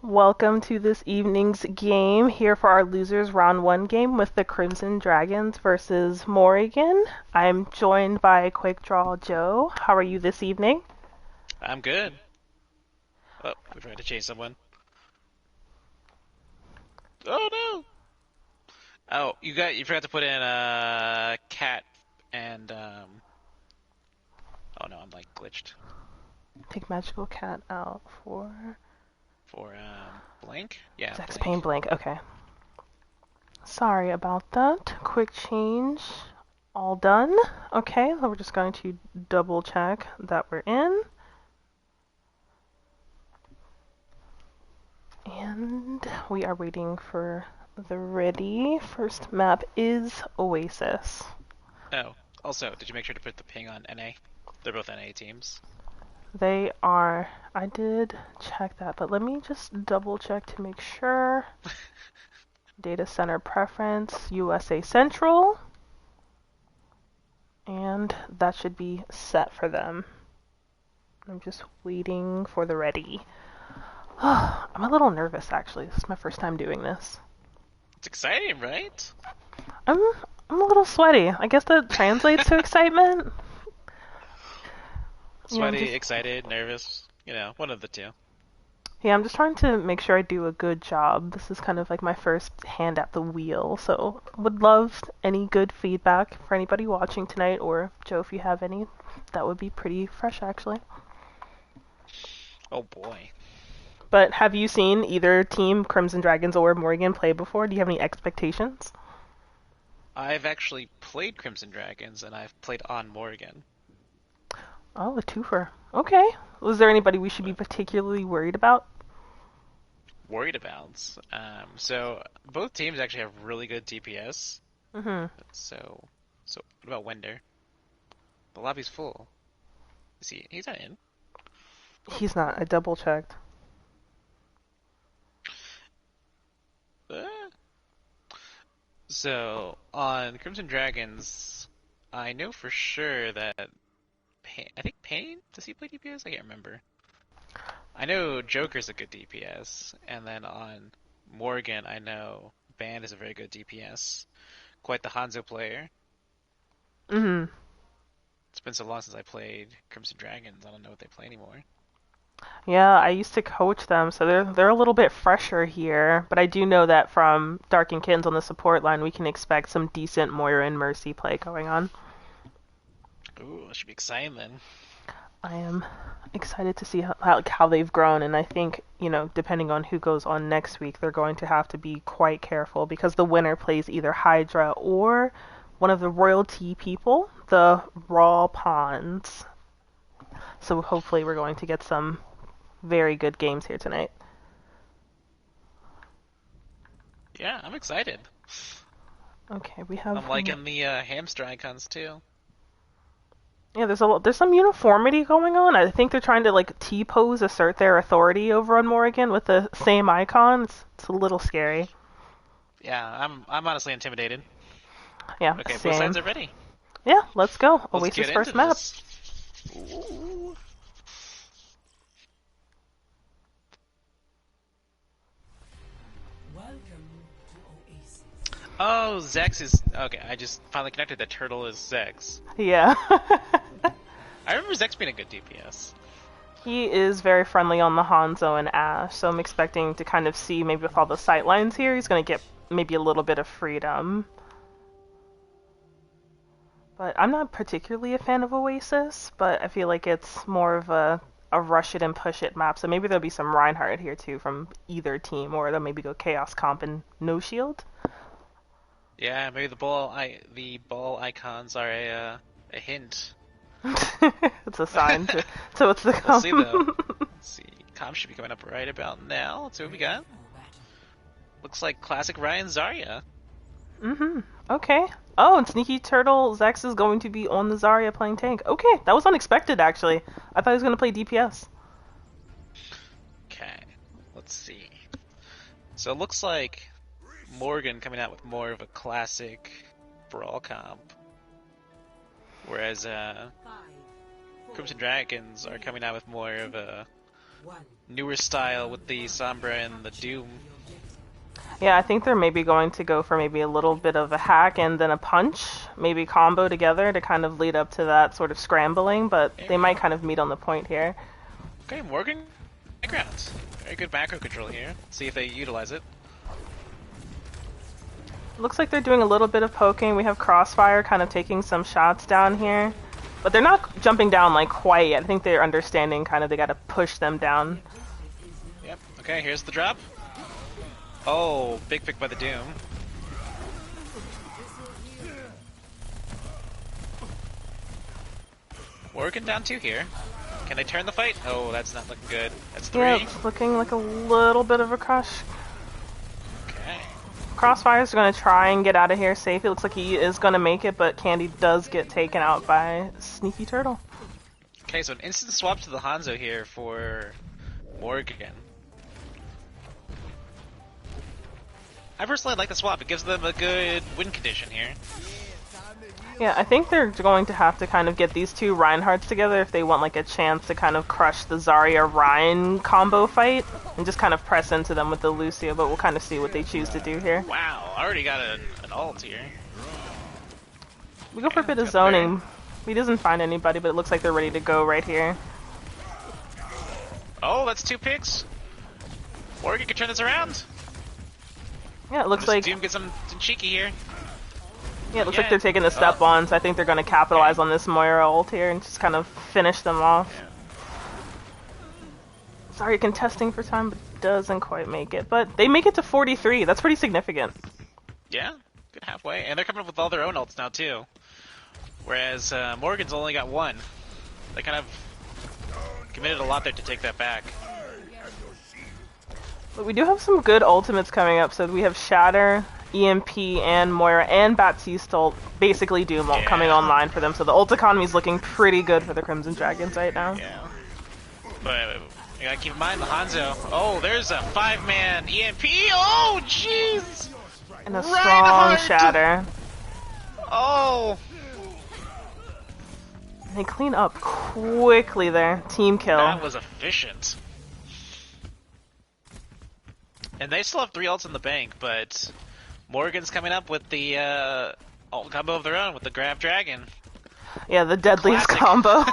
Welcome to this evening's game here for our losers round one game with the Crimson Dragons versus Morrigan. I'm joined by Quick Draw Joe. How are you this evening? I'm good. Oh, we tried to chase someone. Oh no! Oh, you forgot to put in a cat and oh no, I'm like glitched Take Magical Cat out for for blank. Yeah, Zex Pain blank. Blink. Okay. Sorry about that. Quick change. All done. Okay, so we're just going to double check that we're in. And we are waiting for the ready. First map is Oasis. Oh, also, did you make sure to put the ping on NA? They're both NA teams. They are. I did check that, but let me just double check to make sure. Data center preference, USA Central. And that should be set for them. I'm just waiting for the ready. I'm a little nervous actually. This is my first time doing this. It's exciting, right? I'm I'm a little sweaty. I guess that translates to excitement. Yeah, I'm Sweaty, just excited, nervous. You know, one of the two. Yeah, I'm just trying to make sure I do a good job. This is kind of like my first hand at the wheel, so would love any good feedback for anybody watching tonight, or Joe, if you have any, that would be pretty fresh actually. Oh boy. But have you seen either team, Crimson Dragons or Morrigan, play before? Do you have any expectations? I've actually played Crimson Dragons and I've played on Morrigan. Oh, a twofer. Okay. Was there anybody we should be particularly worried about? Worried about. So both teams actually have really good DPS. Mm-hmm. So what about Wender? The lobby's full. Is he? He's not in. He's not. I double checked. Uh, so on Crimson Dragons, I know for sure that I think Pain, does he play DPS? I can't remember. I know Joker's a good DPS, and then on Morgan, I know Band is a very good DPS. Quite the Hanzo player. Mm-hmm. It's been so long since I played Crimson Dragons, I don't know what they play anymore. Yeah, I used to coach them, so they're a little bit fresher here. But I do know that from Dark and Kittens on the support line, we can expect some decent Moira and Mercy play going on. Ooh, that should be exciting then. I am excited to see how they've grown, and I think, depending on who goes on next week, they're going to have to be quite careful because the winner plays either Hydra or one of the royalty people, the Raw Pawns. So hopefully we're going to get some very good games here tonight. Yeah, I'm excited. Okay, we have I'm liking the hamster icons too. yeah. There's some uniformity going on. I think they're trying to like T-pose assert their authority over on Morrigan with the same icons. It's a little scary. Yeah, I'm honestly intimidated. Yeah, Okay, both same. sides are ready. Yeah, let's go. Let's Oasis get into first map. this. Ooh. Oh, Zex is okay. I just finally connected that Turtle is Zex. Yeah. I remember Zex being a good DPS. He is very friendly on the Hanzo and Ash, so I'm expecting to kind of see maybe with all the sightlines here, he's going to get maybe a little bit of freedom. But I'm not particularly a fan of Oasis, but I feel like it's more of a rush it and push it map, so maybe there'll be some Reinhardt here too from either team, or they'll maybe go Chaos Comp and no shield. Yeah, maybe the ball icons are a hint. It's a sign to what's to We'll see though. come. Let's see. Comp should be coming up right about now. Let's see what we got. Looks like classic Ryan Zarya. Mm-hmm. Okay. Oh, and Sneaky Turtle Zex is going to be on the Zarya playing tank. Okay, that was unexpected actually. I thought he was going to play DPS. Okay, let's see. So it looks like Morgan coming out with more of a classic brawl comp, whereas Crimson Dragons are coming out with more of a newer style with the Sombra and the Doom. Yeah, I think they're maybe going to go for maybe a little bit of a hack and then a punch, maybe combo together to kind of lead up to that sort of scrambling, but they might kind of meet on the point here. Okay, Morrigan, background. Very good macro control here. See if they utilize it. Looks like they're doing a little bit of poking. We have Crossfire kind of taking some shots down here. But they're not jumping down like quite yet. I think they're understanding kind of they gotta push them down. Yep, okay, here's the drop. Oh, big pick by the Doom. Morrigan down 2 here. Can they turn the fight? Oh, that's not looking good. That's 3. Yeah, it's looking like a little bit of a crush. Okay. Crossfire's gonna try and get out of here safe. It looks like he is gonna make it, but Candy does get taken out by Sneaky Turtle. Okay, so an instant swap to the Hanzo here for Morrigan. I personally like the swap. It gives them a good win condition here. Yeah, I think they're going to have to kind of get these two Reinhardts together if they want like a chance to kind of crush the Zarya-Rein combo fight and just kind of press into them with the Lucio, but we'll kind of see what they choose to do here. Wow, already got an ult here. We go for a bit of zoning. He doesn't find anybody, but it looks like they're ready to go right here. Oh, that's 2 picks. Morrigan can turn this around. Yeah, it looks like Doom gets some cheeky here. Yeah, it looks like they're taking a step on, so I think they're going to capitalize on this Moira ult here and just kind of finish them off. Yeah. Sorry, contesting for time, but doesn't quite make it. But they make it to 43. That's pretty significant. Yeah, good halfway. And they're coming up with all their own ults now, too. Whereas Morgan's only got 1. They kind of committed a lot there to take that back. But we do have some good ultimates coming up. So we have Shatter, EMP, and Moira, and Baptiste ult, basically Doom ult coming online for them. So the ult economy is looking pretty good for the Crimson Dragons right now. Yeah. But you gotta keep in mind the Hanzo. Oh, there's a 5-man EMP. Oh, jeez! And a strong Shatter. Oh! They clean up quickly there. Team kill. That was efficient. And they still have 3 ults in the bank, but Morrigan's coming up with the ult combo of their own with the Grab Dragon. Yeah, the deadliest combo.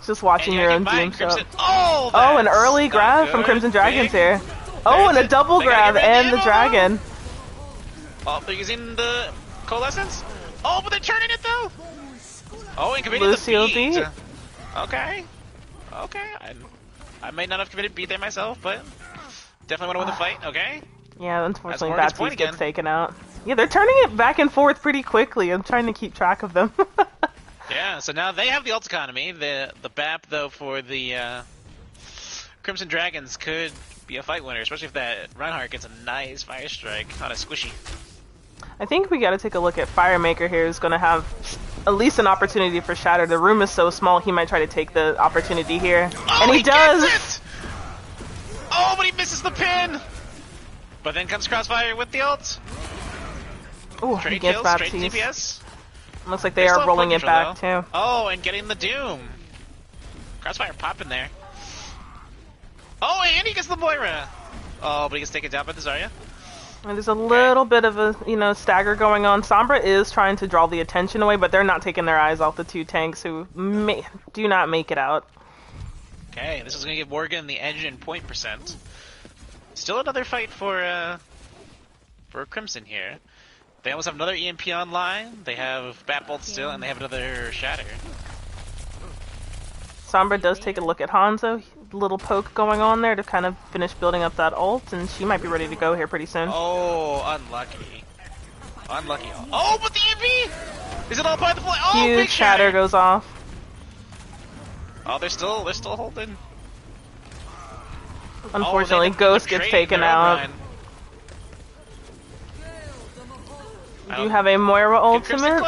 Just watching your own Doom show. Oh, an early grab from Crimson Dragons here. Oh, and a double grab and the dragon. Oh, they're using the Coalescence? Oh, but they're turning it though! Oh, and committed Lucio the beat. beat. Okay. Okay. I may not have committed beat there myself, but definitely want to win the fight. Okay. Yeah, unfortunately Baptiste gets taken out. Yeah, they're turning it back and forth pretty quickly. I'm trying to keep track of them. Yeah, so now they have the ult economy. The BAP, though, for the Crimson Dragons could be a fight winner, especially if that Reinhardt gets a nice fire strike on a squishy. I think we gotta take a look at Firemaker here, who's gonna have at least an opportunity for Shatter. The room is so small, he might try to take the opportunity here. Oh, and he does! Gets it! Oh, but he misses the pin! But then comes Crossfire with the ult. Ooh, he gets Baptiste. Baptiste. Straight DPS. Looks like they are rolling it back, too. Oh, and getting the Doom. Crossfire popping there. Oh, and he gets the Moira. Oh, but he gets taken down by the Zarya. And there's a little bit of a, stagger going on. Sombra is trying to draw the attention away, but they're not taking their eyes off the 2 tanks who do not make it out. Okay, this is going to give Morrigan the edge in point percent. Still another fight for Crimson here. They almost have another EMP online. They have Batbolt still, and they have another Shatter. Sombra does take a look at Hanzo. Little poke going on there to kind of finish building up that ult, and she might be ready to go here pretty soon. Oh, unlucky. Unlucky. Oh, but the EMP! Is it all part of the play? Oh, huge big Shatter goes off. Oh, they're still holding. Unfortunately, Ghost gets taken out. Do you have a Moira ultimate?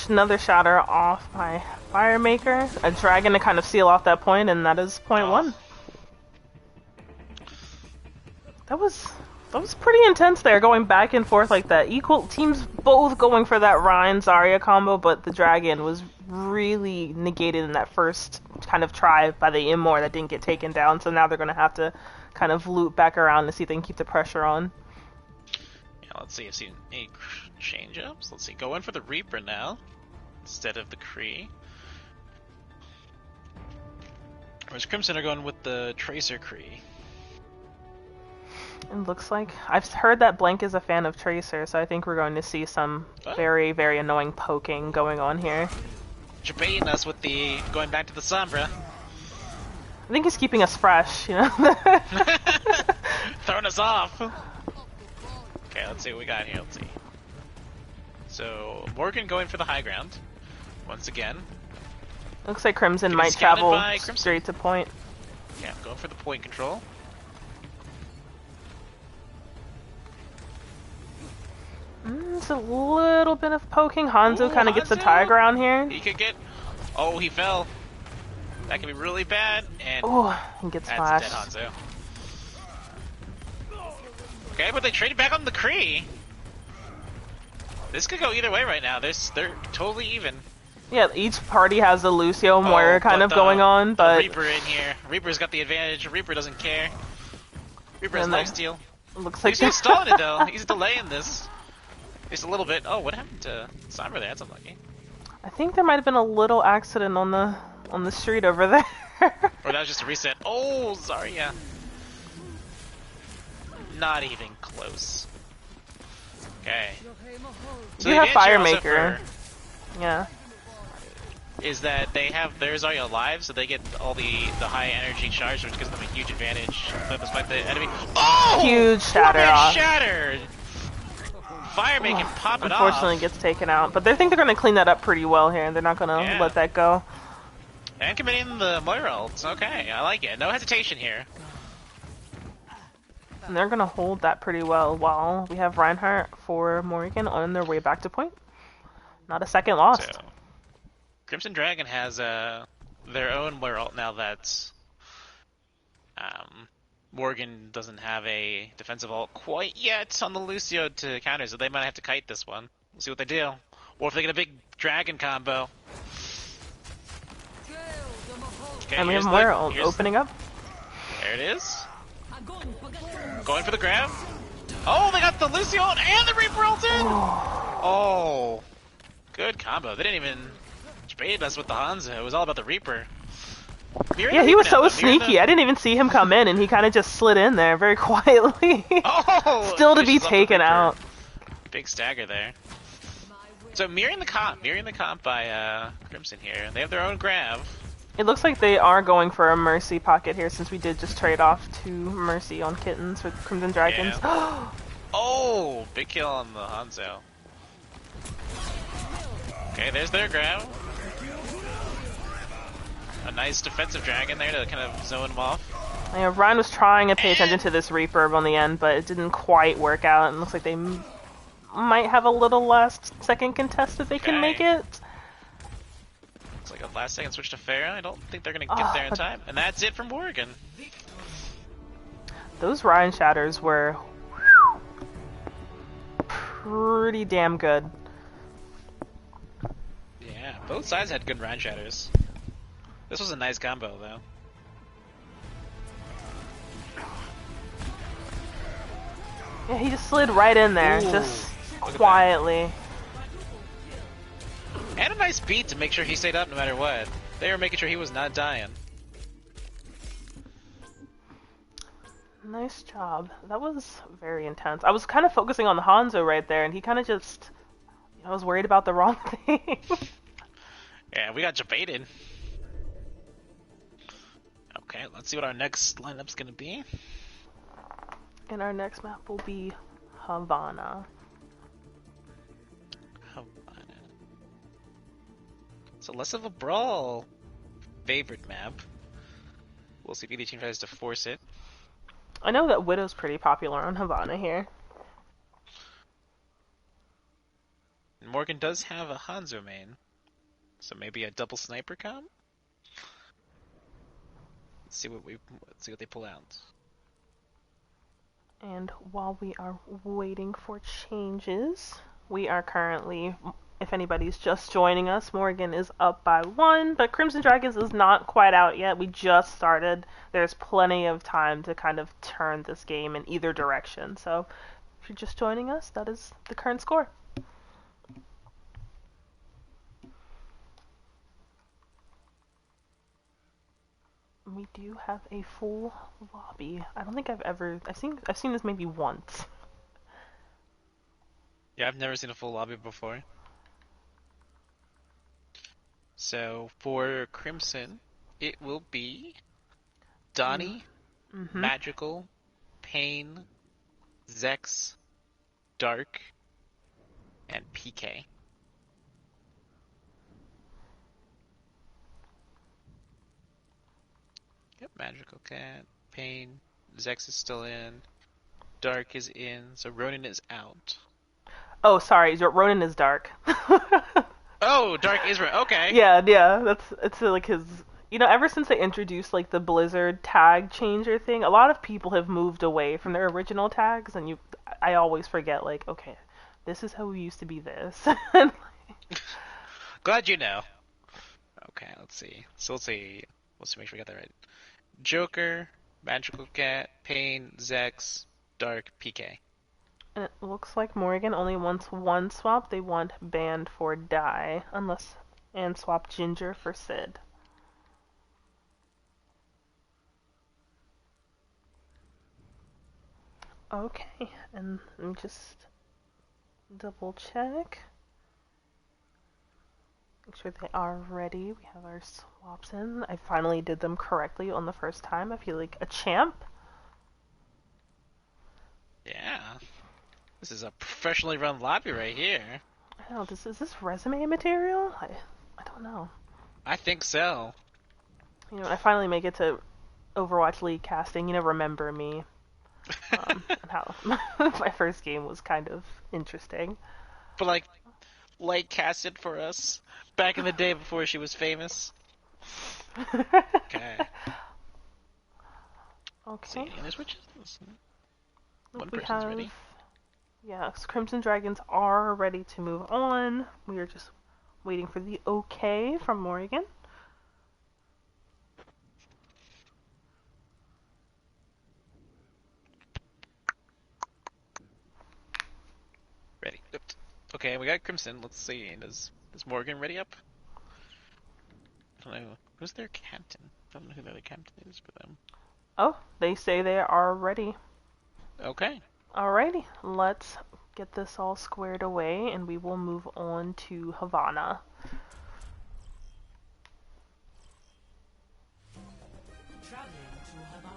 Another Shatter off by Firemaker. A dragon to kind of seal off that point, and that is point 1. That was That was pretty intense there, going back and forth like that. Equal teams both going for that Ryan Zarya combo, but the Dragon was really negated in that first kind of try by the Immor that didn't get taken down. So now they're going to have to kind of loop back around to see if they can keep the pressure on. Yeah, let's see. I've seen any change-ups. Let's see. Go in for the Reaper now instead of the Kree. Whereas Crimson are going with the Tracer Kree. It looks like I've heard that Blank is a fan of Tracer, so I think we're going to see some very, very annoying poking going on here. Debating us with the going back to the Sombra. I think he's keeping us fresh, you know. Throwing us off. Okay, let's see what we got here. Let's see. So Morrigan going for the high ground once again. Looks like Crimson Getting might scouted travel by Crimson. straight to point. Yeah, going for the point control. It's a little bit of poking. Hanzo Ooh, kind of gets the Hanzo? tie ground here. He could get. Oh, he fell. That could be really bad. And Oh, he gets that's flashed. a dead Hanzo. Okay, but they traded back on the Kree. This could go either way right now. They're totally even. Yeah, each party has a Lucio Moira kind of going on, but Reaper in here. Reaper's got the advantage. Reaper doesn't care. Reaper has And the- lifesteal. it looks like Lucio's stalling it though. He's delaying this. Just a little bit. Oh, what happened to Sombra there? That's unlucky. I think there might have been a little accident on the street over there. Or that was just a reset. Oh, Zarya. Not even close. Okay. So You the have advantage here Firemaker. also Yeah. is that they have their Zarya alive, so they get all the high energy charge, which gives them a huge advantage. Despite the enemy. Oh! Huge shatter Four-man off. shattered! Firemaker can pop it off. Unfortunately, gets taken out, but they think they're going to clean that up pretty well here, and they're not going to Yeah. let that go. And committing the Moira ults. Okay, I like it. No hesitation here. And they're going to hold that pretty well while we have Reinhardt for Morrigan on their way back to point. Not a second lost. So, Crimson Dragon has their own Moira ult now that Morgan doesn't have a defensive ult quite yet on the Lucio to counter, so they might have to kite this one. We'll see what they do. Or if they get a big dragon combo. Okay, And we have here's Moira ult here's- opening up. There it is. Going for the grab. Oh, they got the Lucio ult and the Reaper ult in! Oh. Good combo. They didn't even bait us with the Hanzo. It was all about the Reaper. Yeah, he was so sneaky. I didn't even see him come in, and he kind of just slid in there very quietly. Oh! Still to be Fishes off the taken Reaper. out. Big stagger there. So mirroring the comp by Crimson here. They have their own grab. It looks like they are going for a Mercy pocket here, since we did just trade off to Mercy on Kittens with Crimson Dragons. Oh! Big kill on the Hanzo. Okay, there's their grab. A nice defensive dragon there to kind of zone him off. Yeah, Ryan was trying to pay attention to this Reaper on the end, but it didn't quite work out. And it looks like they might have a little last second contest if they can make it. Looks like a last second switch to Pharah. I don't think they're going to get there in time. And that's it from Morrigan. Those Ryan shatters were pretty damn good. Yeah, both sides had good Ryan shatters. This was a nice combo, though. Yeah, he just slid right in there, Ooh, just look at quietly. And a nice beat to make sure he stayed up no matter what. They were making sure he was not dying. Nice job. That was very intense. I was kind of focusing on the Hanzo right there, and he kind of just... I was worried about the wrong thing. Yeah, we got debated. Okay, let's see what our next lineup's gonna be. And our next map will be Havana. Havana. So less of a brawl favorite map. We'll see if either team tries to force it. I know that Widow's pretty popular on Havana here. Morgan does have a Hanzo main, so maybe a double sniper comp. Let's see what they pull out. And while we are waiting for changes, we are currently, if anybody's just joining us, Morrigan is up by 1, but Crimson Dragons is not quite out yet. We just started. There's plenty of time to kind of turn this game in either direction. So if you're just joining us, that is the current score. We do have a full lobby. I don't think I've seen this maybe once. Yeah, I've never seen a full lobby before. So for Crimson, it will be Donnie, Magical, Pain, Zex, Dark, and PK. Yep, Magical Cat, Pain, Zex is still in, Dark is in, so Ronin is out. Oh, sorry, Ronin is Dark. Oh, Dark is right. Okay. Yeah, it's like his. Ever since they introduced like the Blizzard tag changer thing, a lot of people have moved away from their original tags, and I always forget like, okay, this is how we used to be this. Glad you know. Okay, let's see. Let's make sure we got that right. Joker, Magical Cat, Pain, Zex, Dark, PK. And it looks like Morrigan only wants one swap. They want Banned for Die, and swap Ginger for Sid. Okay, and let me just double check. Make sure they are ready. We have our swaps in. I finally did them correctly on the first time. I feel like a champ. Yeah. This is a professionally run lobby right here. I don't know, is this resume material? I don't know. I think so. When I finally make it to Overwatch League casting, remember me. And how my first game was kind of interesting. But like casted for us back in the day before she was famous. Okay. Okay. Any switches? One we person's have, ready. Yes, Crimson Dragons are ready to move on. We are just waiting for the okay from Morrigan. Ready. Okay, we got Crimson. Let's see. Is Morrigan ready up? I don't know. Who's their captain? I don't know who their captain is for them. Oh, they say they are ready. Okay. Alrighty, let's get this all squared away and we will move on to Havana. Traveling to Havana.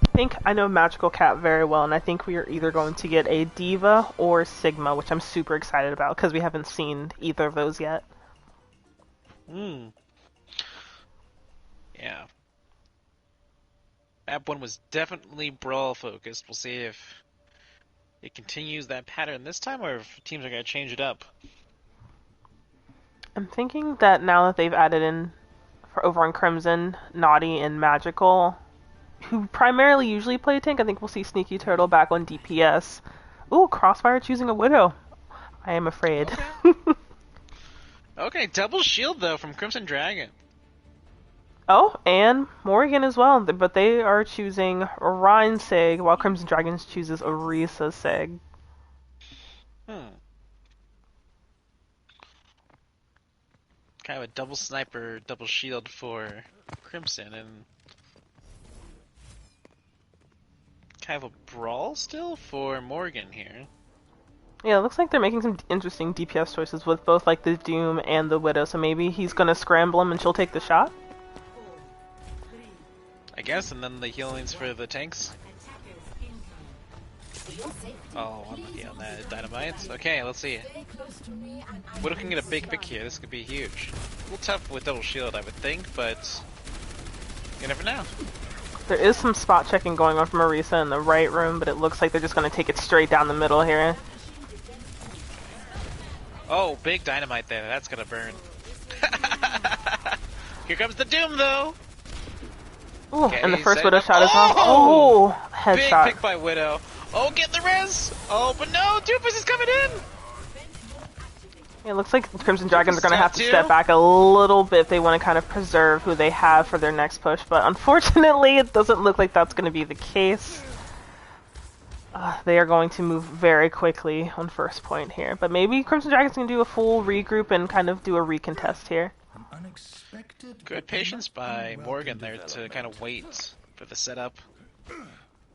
I think I know Magical Cat very well, and I think we are either going to get a Diva or Sigma, which I'm super excited about because we haven't seen either of those yet. Yeah. Map 1 was definitely brawl focused. We'll see if it continues that pattern this time or if teams are going to change it up. I'm thinking that now that they've added in, for over on Crimson, Naughty and Magical, who primarily usually play tank, I think we'll see Sneaky Turtle back on DPS. Ooh, Crossfire choosing a Widow. I am afraid. Okay. Okay, double shield though from Crimson Dragon. Oh, and Morrigan as well, but they are choosing Rhine Sig, while Crimson Dragons chooses Orisa Sig. Kind of a double sniper, double shield for Crimson, and kind of a brawl still for Morrigan here. Yeah, it looks like they're making some interesting DPS choices with both like the Doom and the Widow, so maybe he's gonna scramble him and she'll take the shot? I guess, and then the healings for the tanks. Oh, I'm lucky on that. Dynamite. Okay, let's see. Widow can get a big pick here. This could be huge. A little tough with double shield, I would think, but you never know. There is some spot checking going on from Orisa in the right room, but it looks like they're just gonna take it straight down the middle here. Oh, big dynamite there. That's gonna burn. Here comes the Doom, though. Ooh, Okay, and the first set Widow up. shot is off. Oh! Oh, Big headshot. pick by Widow. Oh, get the res! Oh, but no, Doofus is coming in! It looks like Crimson Dragons are going to have to Step step two. back a little bit if they want to kind of preserve who they have for their next push, but unfortunately it doesn't look like that's going to be the case. They are going to move very quickly on first point here, but maybe Crimson Dragons can do a full regroup and kind of do a recontest here. Good patience by Morrigan there to kind of wait for the setup.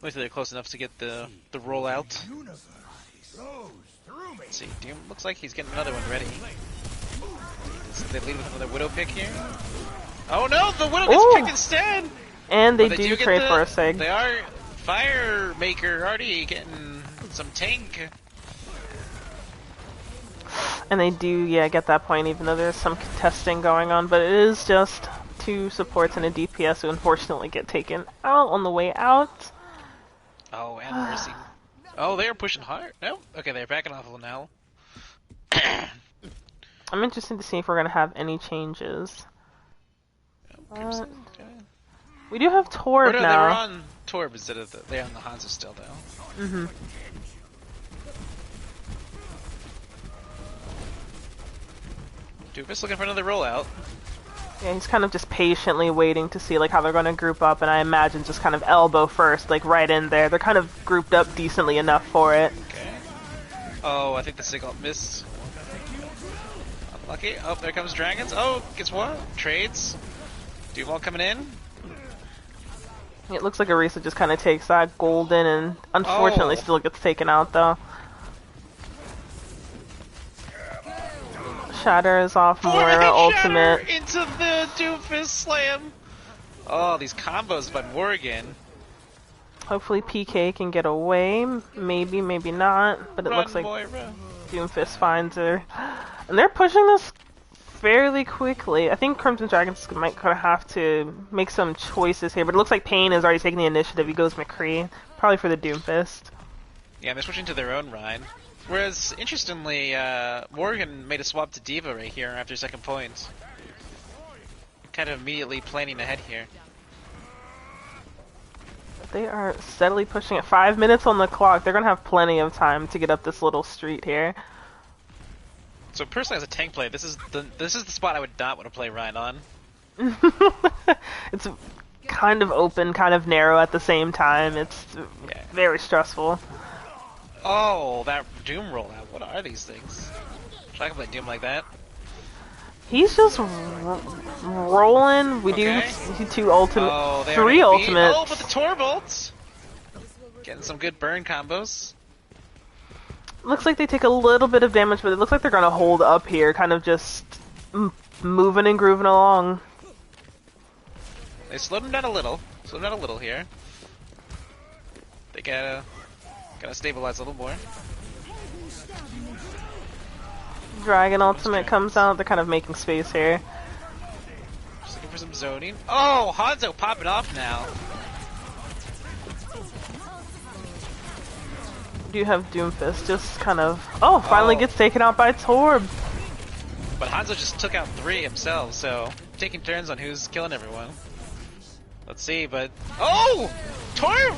Wait till they're close enough to get the rollout. Let's see, Doom looks like he's getting another one ready. Does they lead with another Widow pick here? Oh no, the Widow gets Ooh. picked instead! And they But do get trade for a Sig. They are Fire Maker already getting some tank. And they do, yeah, get that point even though there's some contesting going on, but it is just two supports and a DPS who unfortunately get taken out on the way out. Oh, and Mercy. Oh, they're pushing hard. No? Okay, they're backing off a little now. I'm interested to see if we're going to have any changes. Crimson, okay. We do have Torb Oh, no, they were now. on Torb instead of they're on the Hanzo still, though. Mm-hmm. Doofus looking for another rollout. Yeah, he's kind of just patiently waiting to see like how they're going to group up, and I imagine just kind of elbow first, like right in there. They're kind of grouped up decently enough for it. Okay. Oh, I think the signal missed. Unlucky. Oh, there comes Dragons. Oh, guess what? Trades. Duval coming in. It looks like Arisa just kind of takes that golden, and unfortunately Oh. still gets taken out though. Shatter is off Moira ultimate. Into the Doofus slam. Oh, these combos by Morrigan. Hopefully PK can get away. Maybe, maybe not. But it Run, looks like Moira. Doomfist finds her. And they're pushing this fairly quickly. I think Crimson Dragons might kind of have to make some choices here. But it looks like Payne is already taking the initiative. He goes McCree. Probably for the Doomfist. Yeah, they're switching to their own Rhine. Whereas, interestingly, Morgan made a swap to D.Va right here after second point. Kind of immediately planning ahead here. They are steadily pushing it. 5 minutes on the clock. They're going to have plenty of time to get up this little street here. So personally, as a tank player, this is the spot I would not want to play Rhine on. It's kind of open, kind of narrow at the same time. It's very stressful. Oh, that Doom rollout. What are these things? Try to play Doom like that. He's just rolling. We Okay. do two ultimate, Oh, they three already beat- ultimates. Oh, but the Torbolts! Getting some good burn combos. Looks like they take a little bit of damage, but it looks like they're gonna hold up here, kind of just moving and grooving along. They slowed him down a little. Slowed him down a little here. They gotta stabilize a little more. Dragon ultimate comes out. They're kind of making space here. Just looking for some zoning. Oh, Hanzo popping off now. Do you have Doomfist just kind of... Oh, finally gets taken out by Torb. But Hanzo just took out 3 himself, so taking turns on who's killing everyone. Let's see, but... Oh! Torb!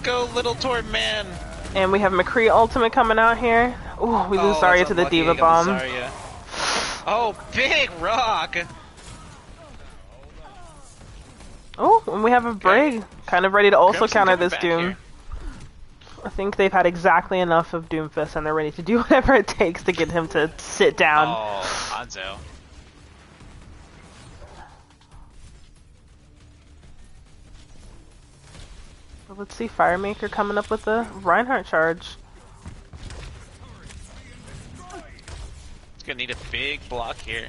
Go, little Torb man! And we have McCree ultimate coming out here. Ooh, we lose Zarya that's to the unlucky. Diva Got the Bomb. Zarya. Oh, big rock! Oh, and we have a Brig. Kind of ready to also Crimson counter coming this back Doom. here. I think they've had exactly enough of Doomfist and they're ready to do whatever it takes to get him to sit down. Oh, Hanzo. Well, let's see, Firemaker coming up with a Reinhardt charge. It's gonna need a big block here.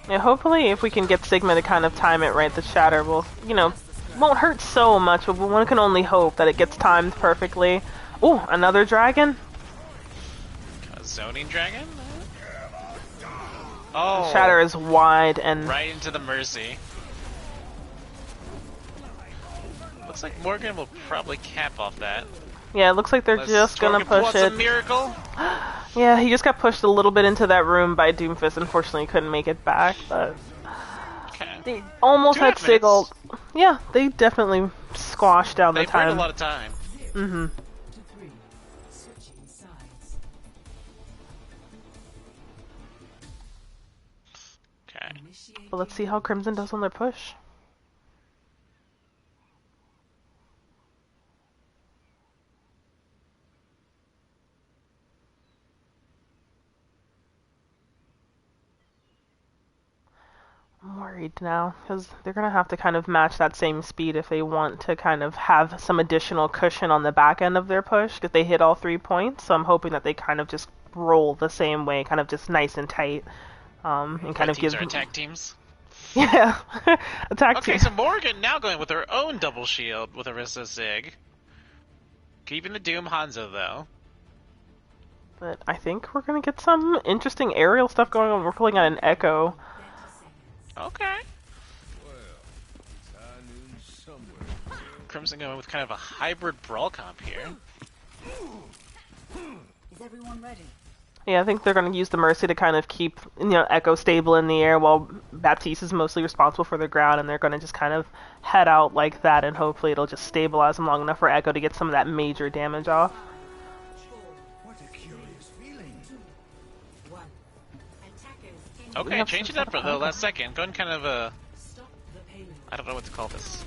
Yeah, hopefully if we can get Sigma to kind of time it right, the Shatter will, you know, won't hurt so much, but one can only hope that it gets timed perfectly. Ooh, another dragon? A zoning dragon? Oh, Shatter is wide and... right into the Mercy. Looks like Morgan will probably cap off that. Yeah, it looks like they're Unless just gonna Torgan pulls push out it. some miracle. Yeah, he just got pushed a little bit into that room by Doomfist. Unfortunately, couldn't make it back, but Okay. they almost had 2.5 minutes. Sigil. Yeah, they definitely squashed down They the burned a time. lot of time. Mm-hmm. to 3. Switching sides. Okay. Initiating But let's see how Crimson does on their push. I'm worried now, because they're going to have to kind of match that same speed if they want to kind of have some additional cushion on the back end of their push, because they hit all 3 points, so I'm hoping that they kind of just roll the same way, kind of just nice and tight, and kind What of teams give... are attack teams? Yeah, attack Okay, team. so Morrigan now going with her own double shield with Orisa Zig. Keeping the Doom Hanzo, though. But I think we're going to get some interesting aerial stuff going on. We're pulling out an Echo. 30 seconds. Okay. Crimson going with kind of a hybrid brawl comp here. Is everyone ready? Yeah, I think they're going to use the Mercy to kind of keep, Echo stable in the air while Baptiste is mostly responsible for the ground, and they're going to just kind of head out like that, and hopefully it'll just stabilize them long enough for Echo to get some of that major damage off. 4, What a curious feeling. 2, 1. Attackers Okay, have changing some up for sort the of- last second. Going kind of a... stop the payload. I don't know what to call this.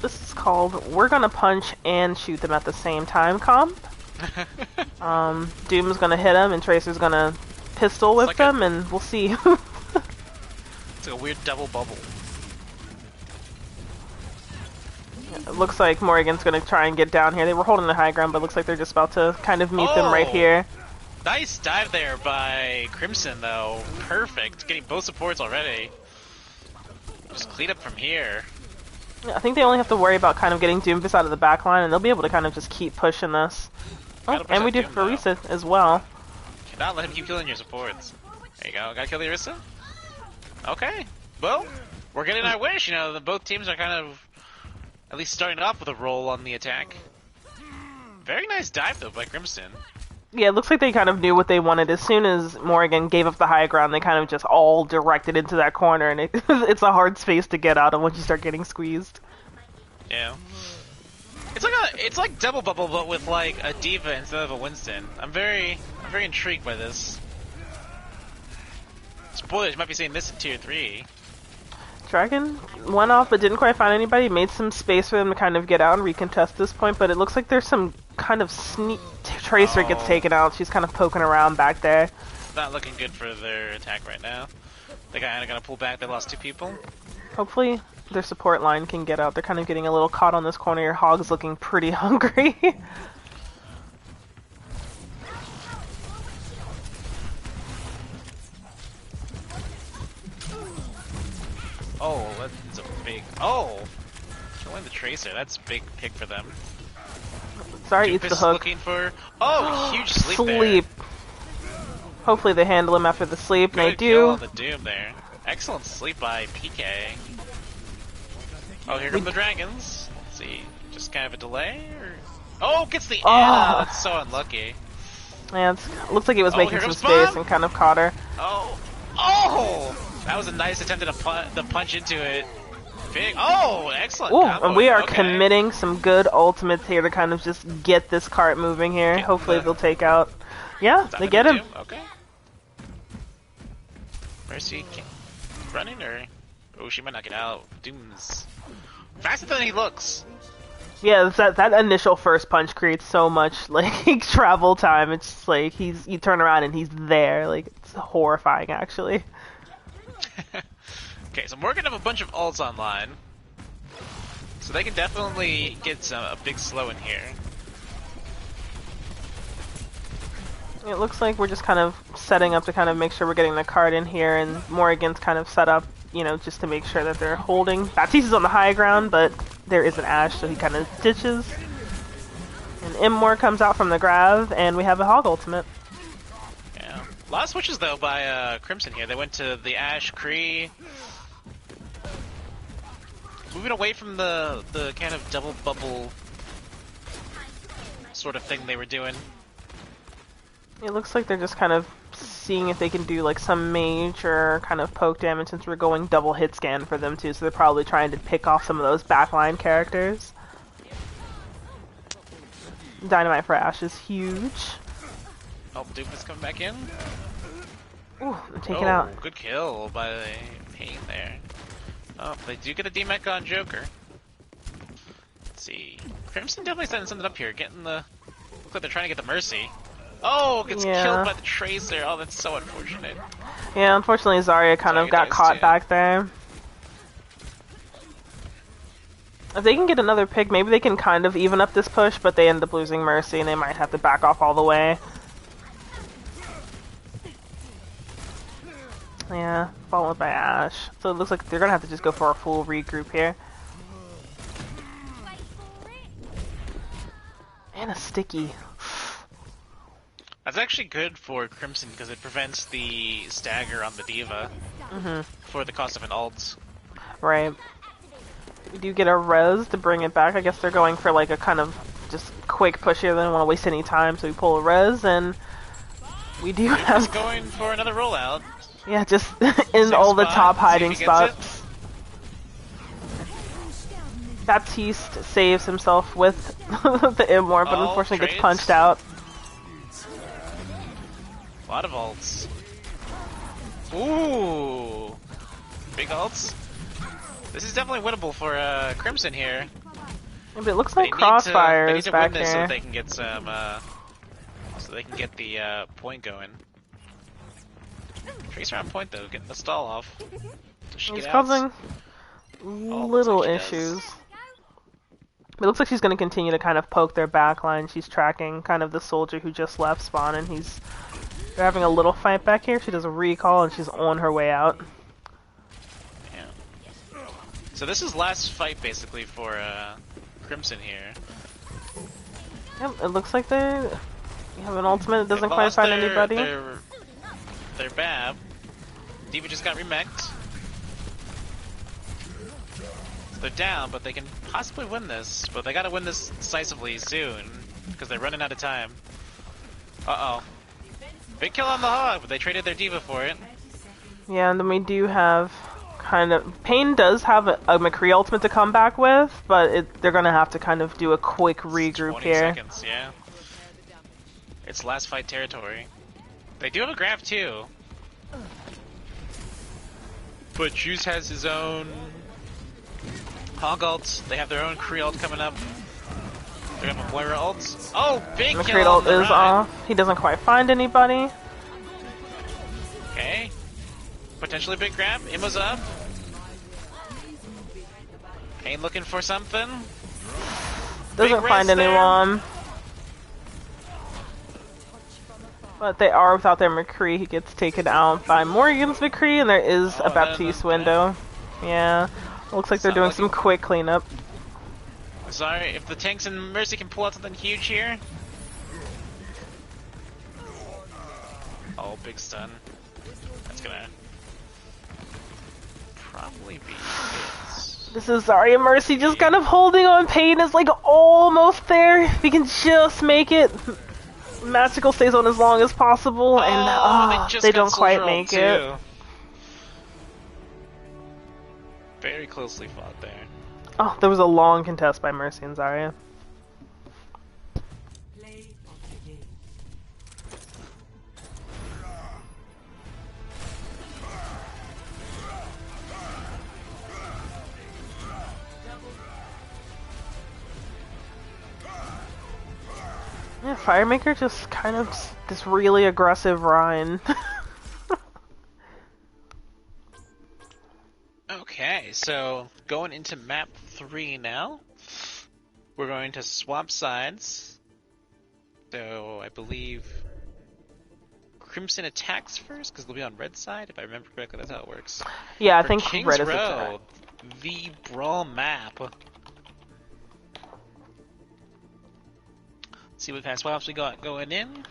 This is called We're Gonna Punch and Shoot Them at the Same Time comp. Doom's gonna hit him, and Tracer's gonna pistol with like them, and we'll see. It's like a weird double bubble. It looks like Morrigan's gonna try and get down here. They were holding the high ground, but it looks like they're just about to kind of meet them right Oh! here. Nice dive there by Crimson, though. Perfect. Getting both supports already. Just clean up from here. I think they only have to worry about kind of getting Doomfist out of the back line, and they'll be able to kind of just keep pushing this. Oh, Gotta push and we do that Doom, though. Orisa as well. Cannot let him keep killing your supports. There you go. Gotta kill the Orisa. Okay. Well, we're getting our wish. Both teams are kind of at least starting off with a roll on the attack. Very nice dive, though, by Crimson. Yeah, it looks like they kind of knew what they wanted. As soon as Morrigan gave up the high ground, they kind of just all directed into that corner, and it's a hard space to get out of once you start getting squeezed. Yeah. It's like double bubble, but with like a diva instead of a Winston. I'm very intrigued by this. Spoilers, you might be seeing this in tier 3. Dragon went off but didn't quite find anybody. Made some space for them to kind of get out and recontest this point, but it looks like there's some kind of sneak... Tracer gets Oh. taken out. She's kind of poking around back there. Not looking good for their attack right now. They kind of gotta pull back. They lost 2 people. Hopefully their support line can get out. They're kind of getting a little caught on this corner. Your Hog's looking pretty hungry. Oh, that's a big... Oh! Killing the Tracer. That's a big pick for them. Sorry, eats the Doofus hook. looking for... Oh, huge sleep there. Sleep. Hopefully they handle him after the sleep, and they Good kill do. on the Doom there. Excellent sleep by PK. Oh, here come the dragons. Let's see. Just kind of a delay? Or... Oh, gets the Ana! That's so unlucky. Yeah, looks like it was Oh, making here some comes space Bomb. and kind of caught her. Oh! Oh! That was a nice attempt at the punch into it. Big. Oh, excellent. Ooh, combo. and we are Okay. committing some good ultimates here to kind of just get this cart moving here. Get Hopefully the- they'll take out. Yeah, Is that they what get him. do? Okay. Mercy running or? Oh, she might not get out. Doom's faster than he looks. Yeah, that initial first punch creates so much like travel time. It's just like you turn around and he's there. Like it's horrifying actually. Okay, so Morgan have a bunch of ults online, so they can definitely get a big slow in here. It looks like we're just kind of setting up to kind of make sure we're getting the card in here, and Morrigan's kind of set up, just to make sure that they're holding. Baptiste is on the high ground, but there is an Ashe, so he kind of ditches. And Immor comes out from the grab, and we have a Hog ultimate. Yeah, a lot of switches though by Crimson here. They went to the Ashe Kree, moving away from the kind of double bubble sort of thing they were doing. It looks like they're just kind of seeing if they can do like some mage or kind of poke damage since we're going double hit scan for them too, so they're probably trying to pick off some of those backline characters. Dynamite for Ash is huge. Oh, Doofus coming back in. Ooh, I'm taken out. Good kill by Pain there. Oh, they do get a DMech on Joker. Let's see. Crimson definitely setting something up here. Getting the... Looks like they're trying to get the Mercy. Oh, gets killed by the Tracer. Oh, that's so unfortunate. Yeah, unfortunately Zarya kind of got caught back there. If they can get another pick, maybe they can kind of even up this push, but they end up losing Mercy and they might have to back off all the way. Yeah, followed by Ash. So it looks like they're gonna have to just go for a full regroup here. And a sticky. That's actually good for Crimson because it prevents the stagger on the D.Va for the cost of an ult. Right. We do get a res to bring it back. I guess they're going for like a kind of just quick push here. They don't want to waste any time, so we pull a res and we do have going for another rollout. Yeah, just in all the top hiding spots. Baptiste saves himself with the Immort, but unfortunately gets punched out. A lot of ults. Ooh! Big ults. This is definitely winnable for Crimson here. Yeah, but it looks like Crossfire is back here. So that they can get some, so they can get the point going. Tracer on point though, getting the stall off. He's causing little issues. It looks like she's going to continue to kind of poke their backline. She's tracking kind of the soldier who just left spawn, and they're having a little fight back here. She does a recall, and she's on her way out. Yeah. So this is last fight basically for Crimson here. Yep, it looks like they have an ultimate that doesn't quite find anybody. They're bad. D.Va just got remeked. So they're down, but they can possibly win this. But they gotta win this decisively soon, because they're running out of time. Uh-oh. Big kill on the Hog, but they traded their D.Va for it. Yeah, and then we do have kind of... Pain does have a McCree ultimate to come back with, but they're gonna have to kind of do a quick regroup 20 here. seconds, yeah. It's last fight territory. They do have a grab too. But Juice has his own Hog ult. They have their own Kree ult coming up. They're gonna have a Moira ult. Oh, big McCree kill ult on the is run. off. He doesn't quite find anybody. Okay. Potentially big grab. Immo's up. Pain looking for something. Doesn't find anyone. But they are without their McCree. He gets taken out by Morrigan's McCree, and there is a Baptiste window. Yeah. Looks like they're doing some quick cleanup. Sorry, if the tanks and Mercy can pull out something huge here. Oh, big stun. That's gonna probably be it. This is Zarya Mercy just kind of holding on. Pain is like almost there. If he can just make it. Magical stays on as long as possible, and they don't quite make it. Very closely fought there. Oh, there was a long contest by Mercy and Zarya. Yeah, Firemaker just kind of this really aggressive run. Okay, so going into map 3 now. We're going to swap sides. So I believe Crimson attacks first because they'll be on red side. If I remember correctly, that's how it works. Yeah, I For think King's red is Row, the brawl map. See what kind of swaps we got going in.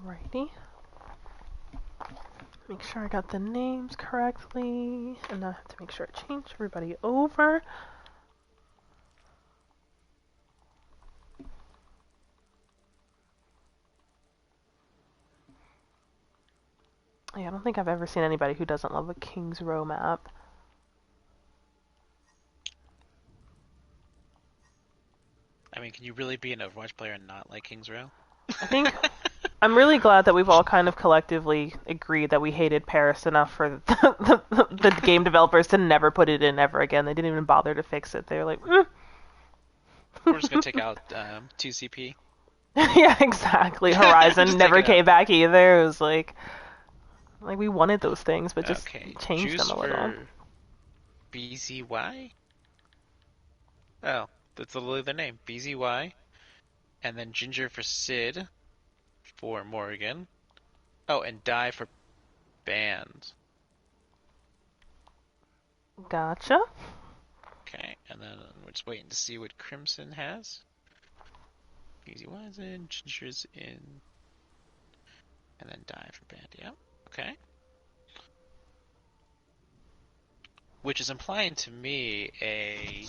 Alrighty. Let Make sure I got the names correctly, and I have to make sure I change everybody over. Yeah, I don't think I've ever seen anybody who doesn't love a King's Row map. I mean, can you really be an Overwatch player and not like King's Row? I think I'm really glad that we've all kind of collectively agreed that we hated Paris enough for the game developers to never put it in ever again. They didn't even bother to fix it. They were like, We're just gonna take out 2CP. yeah, exactly. Horizon Just never take it came out. back either. It was like we wanted those things, but just Okay, changed choose them a little. for BZY? Oh, that's literally their name. BZY. And then Ginger for Sid. For Morrigan. Oh, and Die for Band. Gotcha. Okay, and then we're just waiting to see what Crimson has. BZY's in, Ginger's in. And then Die for Band, yeah. Okay. Which is implying to me a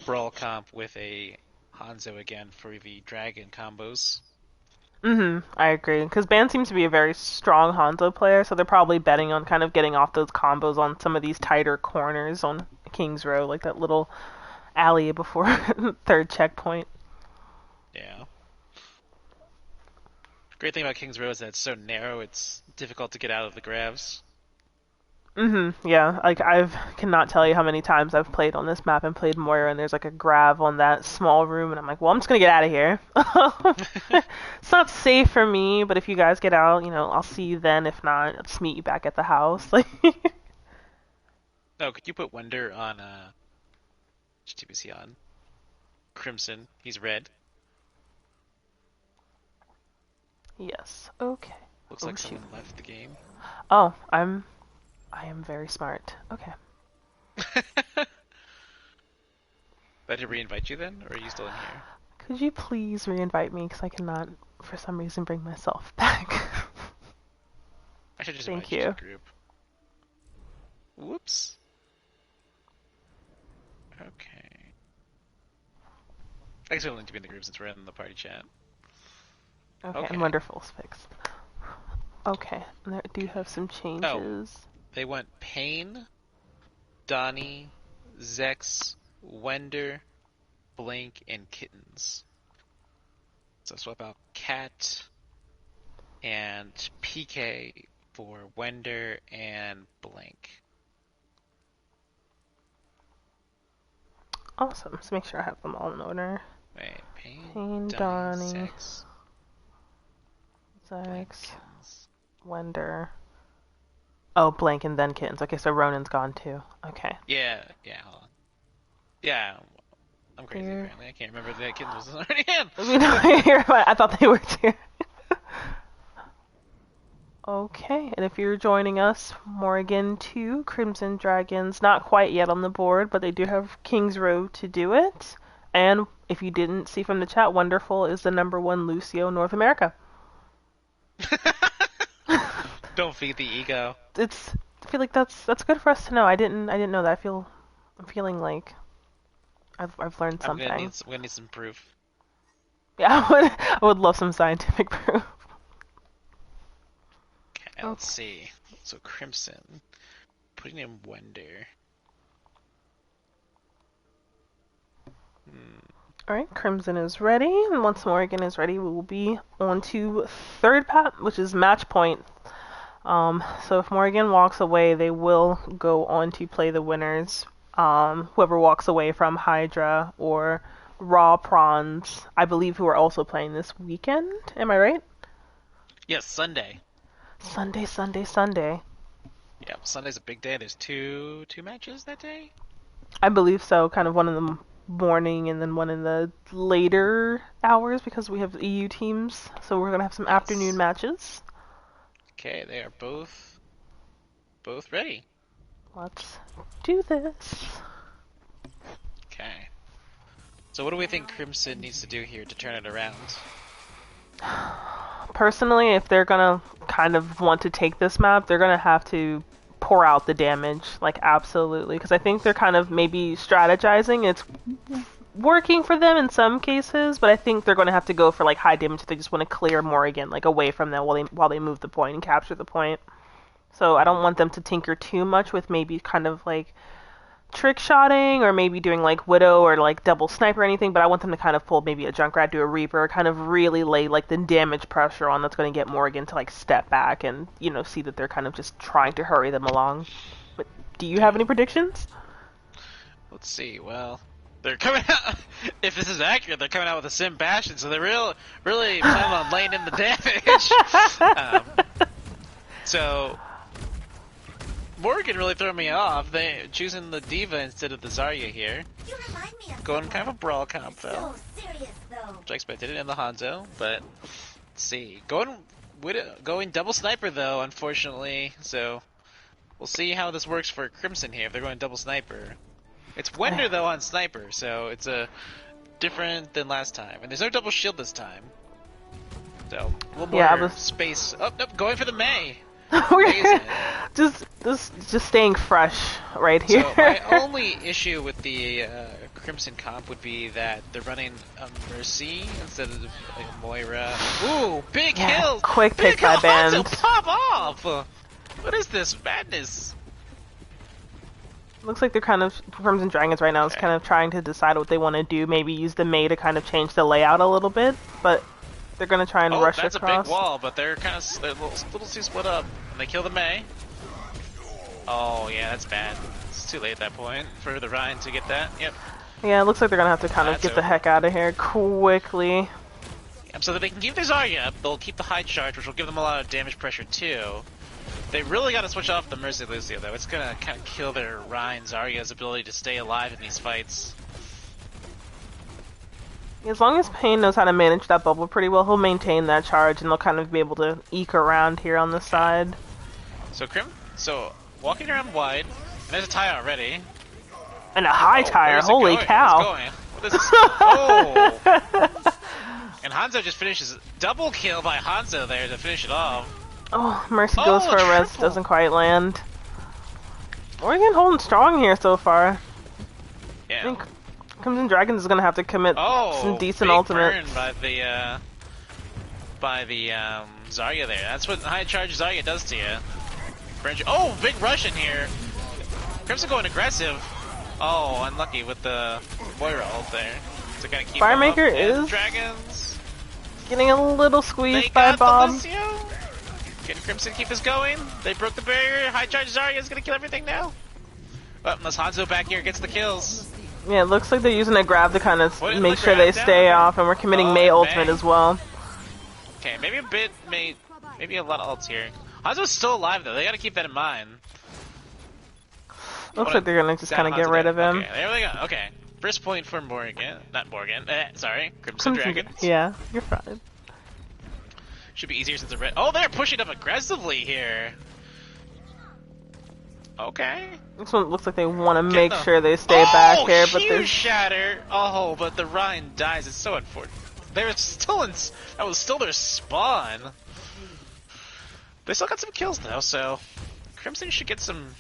Brawl comp with a Hanzo again for the Dragon combos. I agree. Because Ban seems to be a very strong Hanzo player, so they're probably betting on kind of getting off those combos on some of these tighter corners on King's Row, like that little alley before third checkpoint. Yeah. Great thing about King's Row is that it's so narrow, it's difficult to get out of the grabs. Yeah, like cannot tell you how many times I've played on this map and played Moira, and there's like a grab on that small room, and I'm like, well, I'm just gonna get out of here. It's not safe for me, but if you guys get out, I'll see you then. If not, I'll just meet you back at the house. Like, Oh, could you put Wonder on, which team is he on? Crimson. He's red. yes, okay. Looks like someone left the game. Oh, I am very smart. Okay. Did I re-invite you then, or are you still in here? Could you please re-invite me, because I cannot, for some reason, bring myself back. I should just Thank invite you to you. the group. Whoops. Okay. I guess we don't need to be in the group since we're in the party chat. Okay, Okay. and Wonderful's fixed. Okay, and I do have some changes. They went Pain, Donnie, Zex, Wender, Blink, and Kittens. So swap out Cat and PK for Wender and Blink. Awesome. So make sure I have them all in order. Wait, Pain, Pain, Donnie, Donnie, Zex, Blink, Zex, Kittens. Wender. Oh, Blank and then Kittens. Okay, so Ronan's gone too. Okay. Yeah, hold on. Yeah, I'm crazy There. apparently. I can't remember that Kittens was already in. I thought they were too. Okay, and if you're joining us, Morrigan 2, Crimson Dragons, not quite yet on the board, but they do have King's Row to do it. And if you didn't see from the chat, Wonderful is the #1 Lucio in North America. Don't feed the ego. I feel like that's good for us to know. I didn't know that. I'm feeling like I've learned I'm something. gonna need some proof. Yeah, I would love some scientific proof. Okay, let's see. So Crimson, putting in Wonder. Alright, Crimson is ready, and once Morrigan is ready, we will be on to third path, which is match point. So if Morrigan walks away, they will go on to play the winners. Whoever walks away from Hydra or Raw Prawns, I believe, who are also playing this weekend. Am I right? Yes, Sunday. Sunday. Yep, Sunday's a big day. There's two matches that day. I believe so. Kind of one in the morning and then one in the later hours because we have EU teams. So we're gonna have some afternoon matches. Okay, they are both ready. Let's do this. Okay. So what do we think Crimson needs to do here to turn it around? Personally, if they're gonna kind of want to take this map, they're gonna have to pour out the damage, like absolutely, because I think they're kind of maybe strategizing. It's working for them in some cases, but I think they're gonna have to go for like high damage if they just want to clear Morrigan like away from them while they move the point and capture the point. So I don't want them to tinker too much with maybe kind of like trick shotting or maybe doing like Widow or like double sniper or anything, but I want them to kind of pull maybe a Junkrat, do a Reaper, kind of really lay like the damage pressure on that's going to get Morrigan to like step back and, you know, see that they're kind of just trying to hurry them along. But do you have any predictions? Let's see. Well, they're coming out. If this is accurate, they're coming out with a Sim Bastion, so they're really planning on laying in the damage. So Morrigan really threw me off. They choosing the Diva instead of the Zarya here. You remind me of Going kind of a brawl comp though, so serious though. which I expected it in the Hanzo. But let's see, going double sniper though, unfortunately. So we'll see how this works for Crimson here if they're going double sniper. It's Wender though on sniper, so it's different than last time, and there's no double shield this time. So a little more space. Oh nope, going for the Mei. We're just staying fresh right here. So my only issue with the Crimson comp would be that they're running a Mercy instead of like a Moira. Ooh, big hill! Quick pick by Band. Hanzo, pop off! What is this madness? Looks like they're kind of, Crimson Dragons right now is kind of trying to decide what they want to do. Maybe use the Mei to kind of change the layout a little bit, but they're going to try and rush that's across. a big wall, but they're kind of a little too split up. And they kill the Mei. Oh, yeah, that's bad. It's too late at that point for the Ryan to get that. Yep. Yeah, it looks like they're going to have to kind of get the heck out of here quickly. Yep, so that they can keep their Zarya up, they'll keep the high charge, which will give them a lot of damage pressure too. They really got to switch off the Mercy Lucio, though. It's going to kind of kill their Ryan Zarya's ability to stay alive in these fights. As long as Payne knows how to manage that bubble pretty well, he'll maintain that charge, and they'll kind of be able to eke around here on the side. So walking around wide, and there's a tie already. And a high tire, holy cow! What is this? Oh! And Hanzo just finishes double kill by Hanzo there to finish it off. Oh, Mercy goes for a res, doesn't quite land. Morrigan holding strong here so far. Yeah. I think Crimson Dragons is gonna have to commit some decent ultimates. Burn by the Zarya there. That's what high charge Zarya does to you. Oh, big rush in here. Crimson going aggressive. Oh, unlucky with the Moira ult there. To kind of keep Firemaker is Dragons getting a little squeezed by Bob. Can Crimson keep this going? They broke the barrier. High charge Zarya is gonna kill everything now. Well, unless Hanzo back here gets the kills. Yeah, it looks like they're using a grab to kind of make sure they stay off, and we're committing Mei ultimate as well. Okay, maybe a bit, maybe a lot of ults here. Hanzo's still alive though, they gotta keep that in mind. Looks like they're gonna just kind of get rid of him. Okay, there we go, okay. First point for Morrigan, not Morgan, sorry, Crimson Dragons. Yeah, you're fine. Should be easier since the red. Oh, they're pushing up aggressively here. Okay. This one looks like they want to make sure they stay back here, but there's shatter. Oh, but the Ryan dies. It's so unfortunate. They're still in. That was still their spawn. They still got some kills though, so Crimson should get some,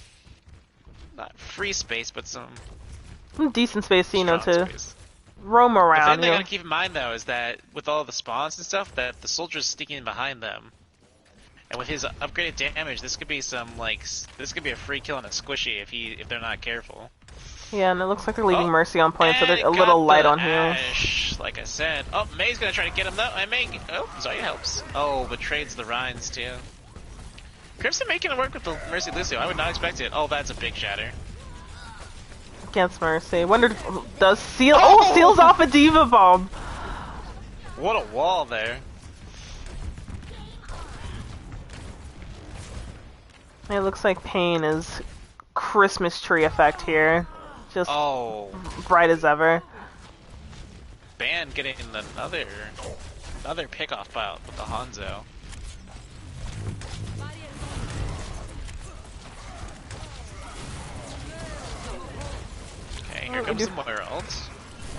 not free space, but some decent space, you know, to space. Roam around. The thing they gotta keep in mind though is that with all the spawns and stuff, that the soldier's sneaking in behind them. And with his upgraded damage, this could be this could be a free kill on a squishy if they're not careful. Yeah, and it looks like they're leaving Mercy on point, so they're a little light on heals. Like I said. Oh, Mei's gonna try to get him though. Zarya helps. Oh, betrayeds the Rhines too. Crimson making it work with the Mercy Lucio. I would not expect it. Oh, that's a big shatter. Against Mercy. Wonder does seal. Oh, seals off a Diva bomb. What a wall there. It looks like Payne is Christmas tree effect here. Just bright as ever. Band getting another pick off bout with the Hanzo. Okay, here comes some more ults.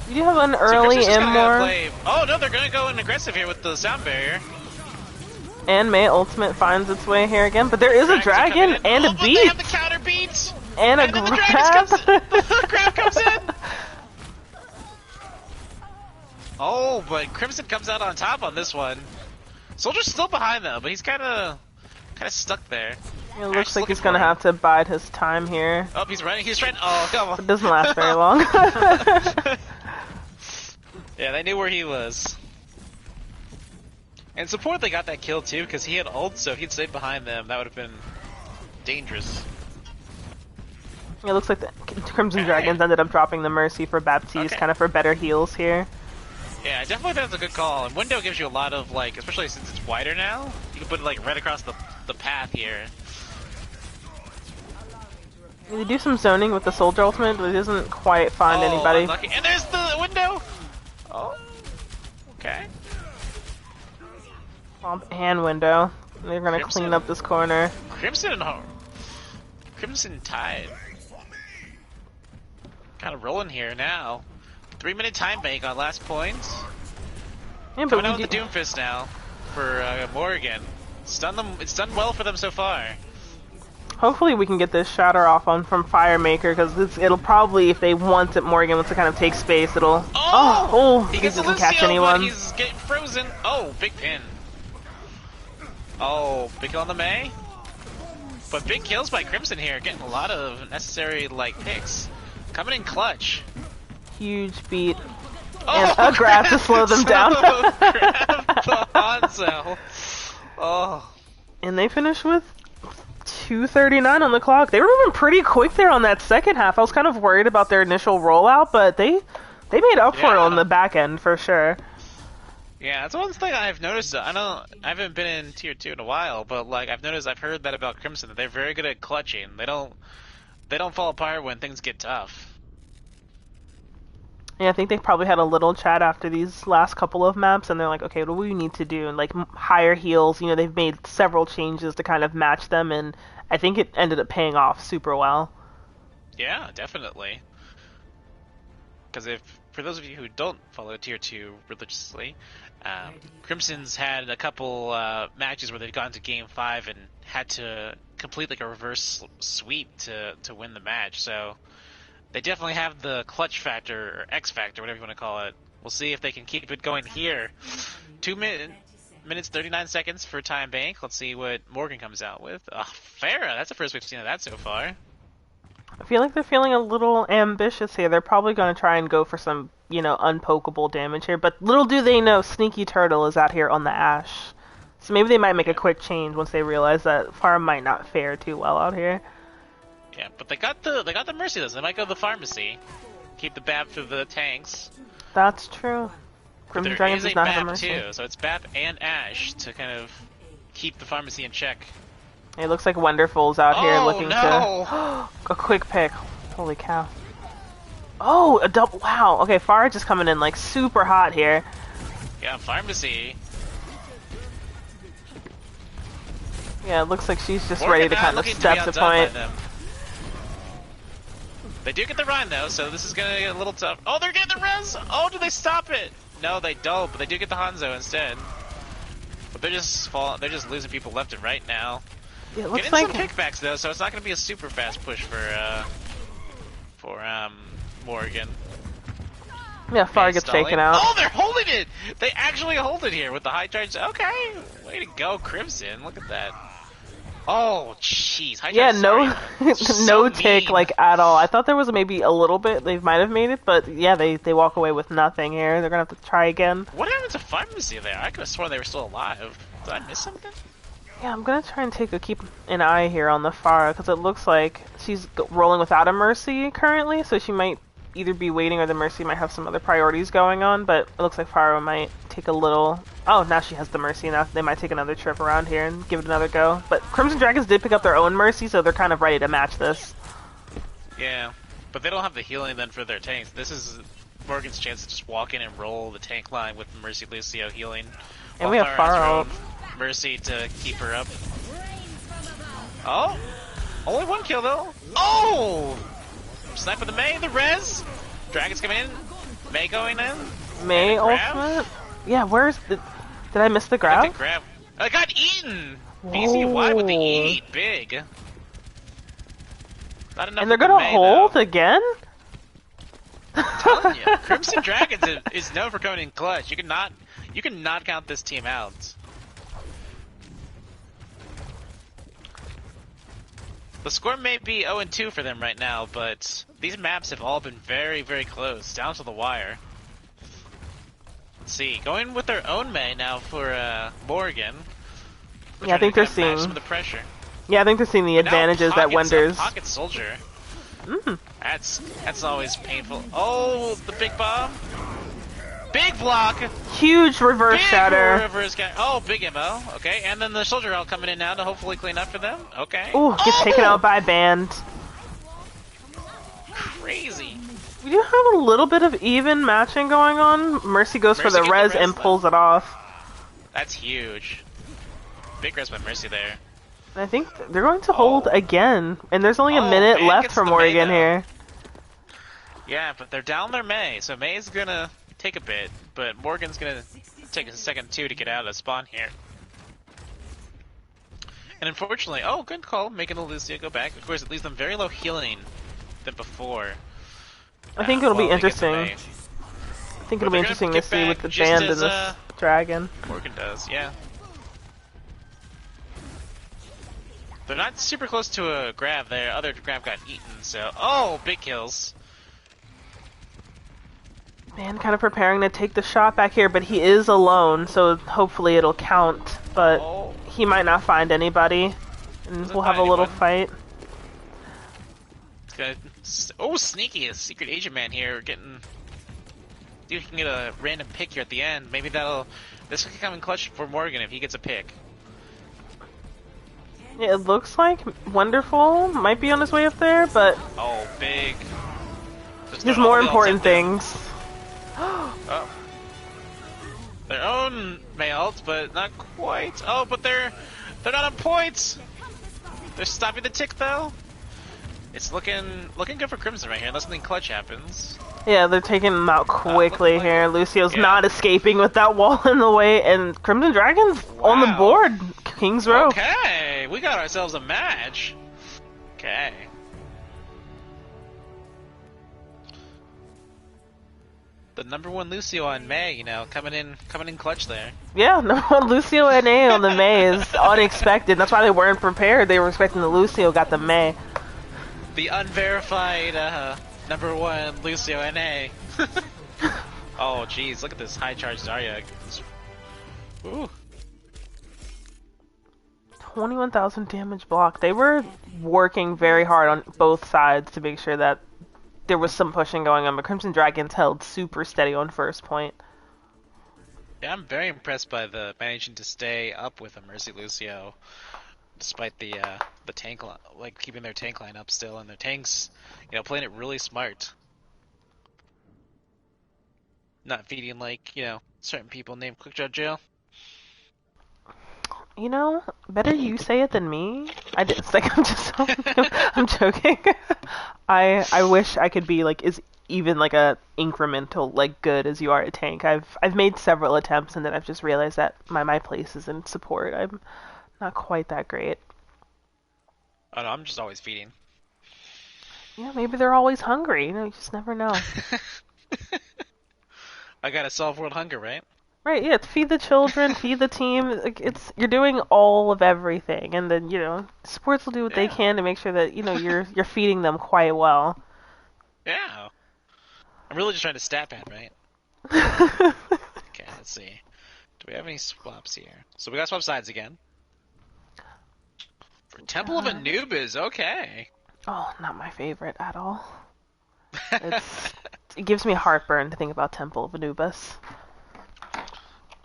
You do have an early Immor. Oh no, they're gonna go in aggressive here with the sound barrier. And May ultimate finds its way here again, but there is a Dragons are dragon coming in. and Oh, a but beat they have the counter beat! and a And then the dragons grab. the grab comes in! Oh, but Crimson comes out on top on this one. Soldier's still behind though, but he's kinda stuck there. It looks Ash's like looking he's gonna for him. have to bide his time here. Oh, he's running, oh, come on. It doesn't last very long. Yeah, they knew where he was. And support they got that kill too, because he had ult, so if he'd stayed behind them, that would have been dangerous. It looks like the Crimson Dragons ended up dropping the Mercy for Baptiste, kind of for better heals here. Yeah, I definitely think that's a good call. And Window gives you a lot of, like, especially since it's wider now, you can put it, like, right across the path here. They do some zoning with the Soldier ultimate, but it doesn't quite find anybody. Unlucky. And there's the Window! Oh. Okay. Swamp and Window. They're gonna Crimson. clean up this corner. Crimson Tide. Kind of rolling here now. 3-minute time bank on last points. Yeah, but Coming out with the Doomfist now for Morrigan. It's done well for them so far. hopefully we can get this shatter off on from Firemaker, because it'll probably, if they want it, Morrigan wants to kind of take space, it'll... He gets doesn't Lucio, catch anyone. but he's getting frozen. Oh, big pin. Oh, big kill on the May. But big kills by Crimson here, getting a lot of necessary, like, picks. Coming in clutch. Huge beat. And a grab to slow them down. Grab the Hanzo. Oh. And they finished with 2:39 on the clock. They were moving pretty quick there on that second half. I was kind of worried about their initial rollout, but they made up for it on the back end for sure. Yeah, that's one thing I've noticed. I haven't been in tier 2 in a while, but like I've heard that about Crimson, that they're very good at clutching. They don't fall apart when things get tough. Yeah, I think they probably had a little chat after these last couple of maps, and they're like, okay, what do we need to do? And like higher heals, you know, they've made several changes to kind of match them, and I think it ended up paying off super well. Yeah, definitely. Because for those of you who don't follow tier 2 religiously, Crimson's had a couple matches where they've gone to game 5 and had to complete like a reverse sweep to win the match. So they definitely have the clutch factor, or X factor, whatever you want to call it. We'll see if they can keep it going here. 2 minutes 39 seconds for time bank. Let's see what Morgan comes out with. Farah, that's the first we've seen of that so far. I feel like they're feeling a little ambitious here. They're probably going to try and go for some, you know, unpokable damage here. But little do they know, Sneaky Turtle is out here on the Ashe. So maybe they might make a quick change once they realize that Farm might not fare too well out here. Yeah, but they got the Merciless. They might go to the pharmacy. Keep the BAP for the tanks. That's true. Crimson Dragon does not have a BAP Mercy. too, so it's BAP and Ashe to kind of keep the pharmacy in check. It looks like Wonderful's out here looking to... no! A quick pick. Holy cow. Oh, a double... Wow. Okay, Farah just coming in, like, super hot here. Yeah, pharmacy. Yeah, it looks like she's just Morgan ready to not kind of looking step be to outdone by point. them. They do get the Rhine though, so this is gonna get a little tough. Oh, they're getting the res! Oh, do they stop it? No, they don't, but they do get the Hanzo instead. But they're just losing people left and right now. It looks Getting like... some kickbacks though, so it's not gonna be a super fast push for Morgan. Yeah, Farah gets Stalling. taken out. Oh, they're holding it! They actually hold it here with the high charge. Okay, way to go, Crimson. Look at that. Oh, jeez. High Yeah, charge, no, sorry. no So take, mean. like, at all. I thought there was maybe a little bit, they might have made it, but yeah, they walk away with nothing here. They're gonna have to try again. What happened to Pharmacy there? I could have sworn they were still alive. Did I miss something? Yeah, I'm gonna try and keep an eye here on the Farah, because it looks like she's rolling without a Mercy currently, so she might either be waiting or the Mercy might have some other priorities going on, but it looks like Farah might take a little... Oh, now she has the Mercy, now they might take another trip around here and give it another go. But Crimson Dragons did pick up their own Mercy, so they're kind of ready to match this. Yeah, but they don't have the healing then for their tanks. This is Morgan's chance to just walk in and roll the tank line with Mercy Lucio healing. And we have Farah has her Farah own Mercy to keep her up. Oh! Only one kill though. Oh! Snipe with the May, the res! Dragon's coming in. May going in. May grab? ultimate? Yeah, where's the... Did I miss the I grab? think grab. I got eaten! BCY with the eat, big. Not enough. And they're with gonna the May, hold though. again? Telling you, Crimson Dragons is known for coming in clutch. You cannot count this team out. The score may be 0-2 for them right now, but these maps have all been very, very close, down to the wire. Let's see, going with their own May now for Morrigan. Yeah, I think they're match seeing some of the pressure. Yeah, I think they're seeing the advantages that Wender's. Pocket Soldier. Mm. That's always painful. Oh, the big bomb. Big block. Huge reverse shatter. Oh, big MO. Okay, and then the Soldier all coming in now to hopefully clean up for them. Okay. Ooh, gets taken out by Band. Crazy. We do have a little bit of even matching going on. Mercy goes for the res and pulls it off. That's huge. Big res by Mercy there. I think they're going to hold again, and there's only a minute left for Morrigan here. Yeah, but they're down their May, so May's gonna take a bit, but Morgan's gonna take a second too to get out of the spawn here. And unfortunately, oh, good call, making the Lucio go back. Of course, it leaves them very low healing than before. I think it'll be interesting. I think it'll be interesting to see with the Band and this Dragon. Morgan does, yeah. They're not super close to a grab there. Other grab got eaten, so... Oh, big kills. Man, kind of preparing to take the shot back here, but he is alone, so hopefully it'll count. But he might not find anybody, and we'll have a little fight. Oh, sneaky! A secret agent man here getting... Dude, he can get a random pick here at the end. Maybe this could come in clutch for Morgan if he gets a pick. Yeah, it looks like Wonderful might be on his way up there, but... Oh, big. There's more important things. Oh. Their own May ult, but not quite. Oh, but they're not on points! They're stopping the tick, though. It's looking good for Crimson right here, unless something clutch happens. Yeah, they're taking him out quickly here. Lucio's not escaping with that wall in the way, and Crimson Dragon's on the board. King's Row. Okay, we got ourselves a match. Okay. The #1 Lucio on May, you know, coming in clutch there. Yeah, #1 Lucio NA on the May is unexpected. That's why they weren't prepared. They were expecting the Lucio got the May. The unverified #1 Lucio NA. Oh, jeez, look at this high charge Zarya. Ooh. 21,000 damage block. They were working very hard on both sides to make sure that there was some pushing going on, but Crimson Dragons held super steady on first point. Yeah, I'm very impressed by the managing to stay up with a Mercy Lucio, despite the tank line, like keeping their tank line up still, and their tanks, you know, playing it really smart, not feeding like, you know, certain people named Quickdraw Jail. You know, better you say it than me. I just like I'm joking. I wish I could be like even like a incremental like good as you are at tank. I've made several attempts and then I've just realized that my place is in support. I'm not quite that great. Oh no, I'm just always feeding. Yeah, maybe they're always hungry. You know, you just never know. I gotta solve world hunger, right? Right, yeah, it's feed the children, feed the team. Like, you're doing all of everything, and then, you know, sports will do what they can to make sure that, you know, you're feeding them quite well. Yeah. I'm really just trying to stat pad, right? Okay, let's see. Do we have any swaps here? So we got swap sides again. For Temple of Anubis, okay. Oh, not my favorite at all. It gives me heartburn to think about Temple of Anubis.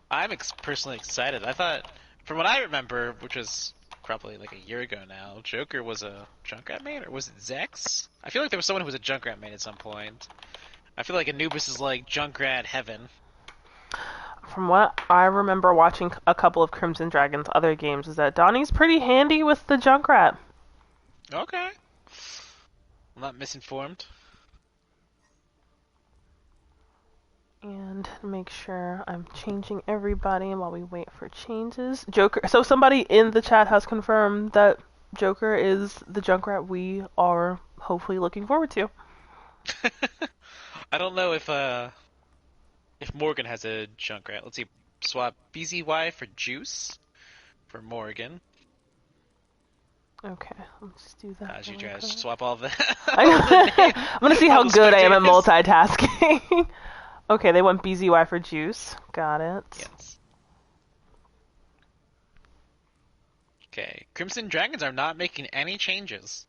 I'm personally excited. I thought, from what I remember, which was probably like a year ago now, Joker was a Junkrat main, or was it Zex? I feel like there was someone who was a Junkrat main at some point. I feel like Anubis is like Junkrat heaven. From what I remember watching a couple of Crimson Dragon's other games, is that Donnie's pretty handy with the Junkrat. Okay. I'm not misinformed. And make sure I'm changing everybody while we wait for changes. Joker. So somebody in the chat has confirmed that Joker is the Junkrat we are hopefully looking forward to. I don't know if Morgan has a Junkrat. Let's see. Swap BZY for Juice for Morgan. Okay, let's just do that. As you just swap all the. I'm gonna see how good I am at multitasking. Okay, they went BZY for Juice. Got it. Yes. Okay, Crimson Dragons are not making any changes.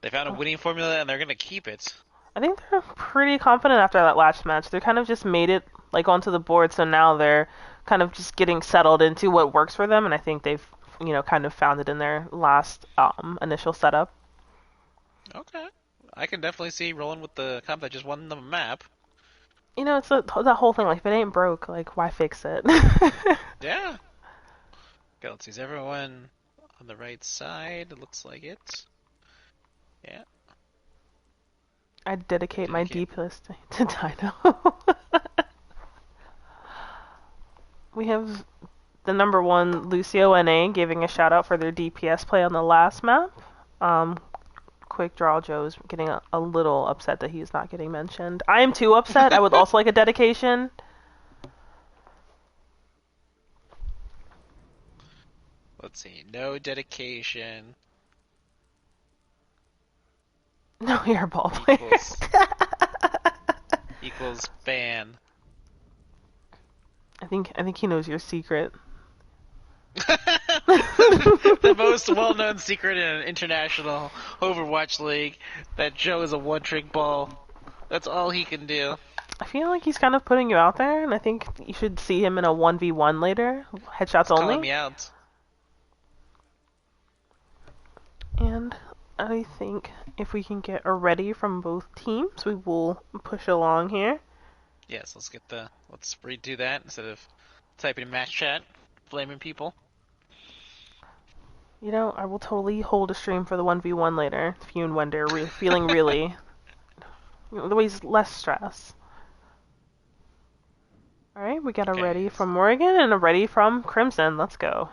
They found a winning formula and they're gonna keep it. I think they're pretty confident after that last match. They kind of just made it like onto the board, so now they're kind of just getting settled into what works for them, and I think they've, you know, kind of found it in their last initial setup. Okay. I can definitely see rolling with the comp that just won the map. You know, it's that whole thing, like, if it ain't broke, like, why fix it? Yeah. Okay, let's see. Is everyone on the right side? It looks like it. Yeah. I dedicate my deep list to Dino. We have the number one Lucio NA giving a shout out for their DPS play on the last map. Quick Draw Joe's getting a little upset that he's not getting mentioned. I am too upset. I would also like a dedication. Let's see. No dedication. No airball player. Equals ban. I think he knows your secret. The most well-known secret in an international Overwatch league, that Joe is a one-trick ball. That's all he can do. I feel like he's kind of putting you out there, and I think you should see him in a 1v1 later. Headshots only. Calling me out. And I think if we can get a ready from both teams, we will push along here. Yes, let's redo that instead of typing in match chat, blaming people. You know, I will totally hold a stream for the 1v1 later if you and Wendy are feeling really, you know, the ways less stress. Alright, we got a ready from Morrigan and a ready from Crimson. Let's go.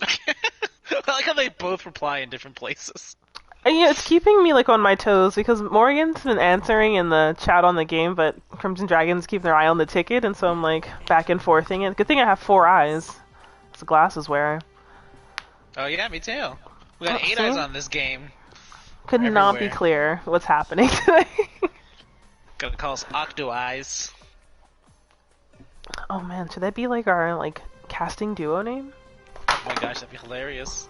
I like how they both reply in different places. And, yeah, it's keeping me like on my toes because Morrigan's been answering in the chat on the game, but Crimson Dragons keep their eye on the ticket, and so I'm like back and forthing it. Good thing I have 4 eyes. It's a glasses wearer. Oh yeah, me too. We got 8 eyes on this game. Could not be clear what's happening today. Gonna call us Octo Eyes. Oh man, should that be like our casting duo name? Oh my gosh, that'd be hilarious.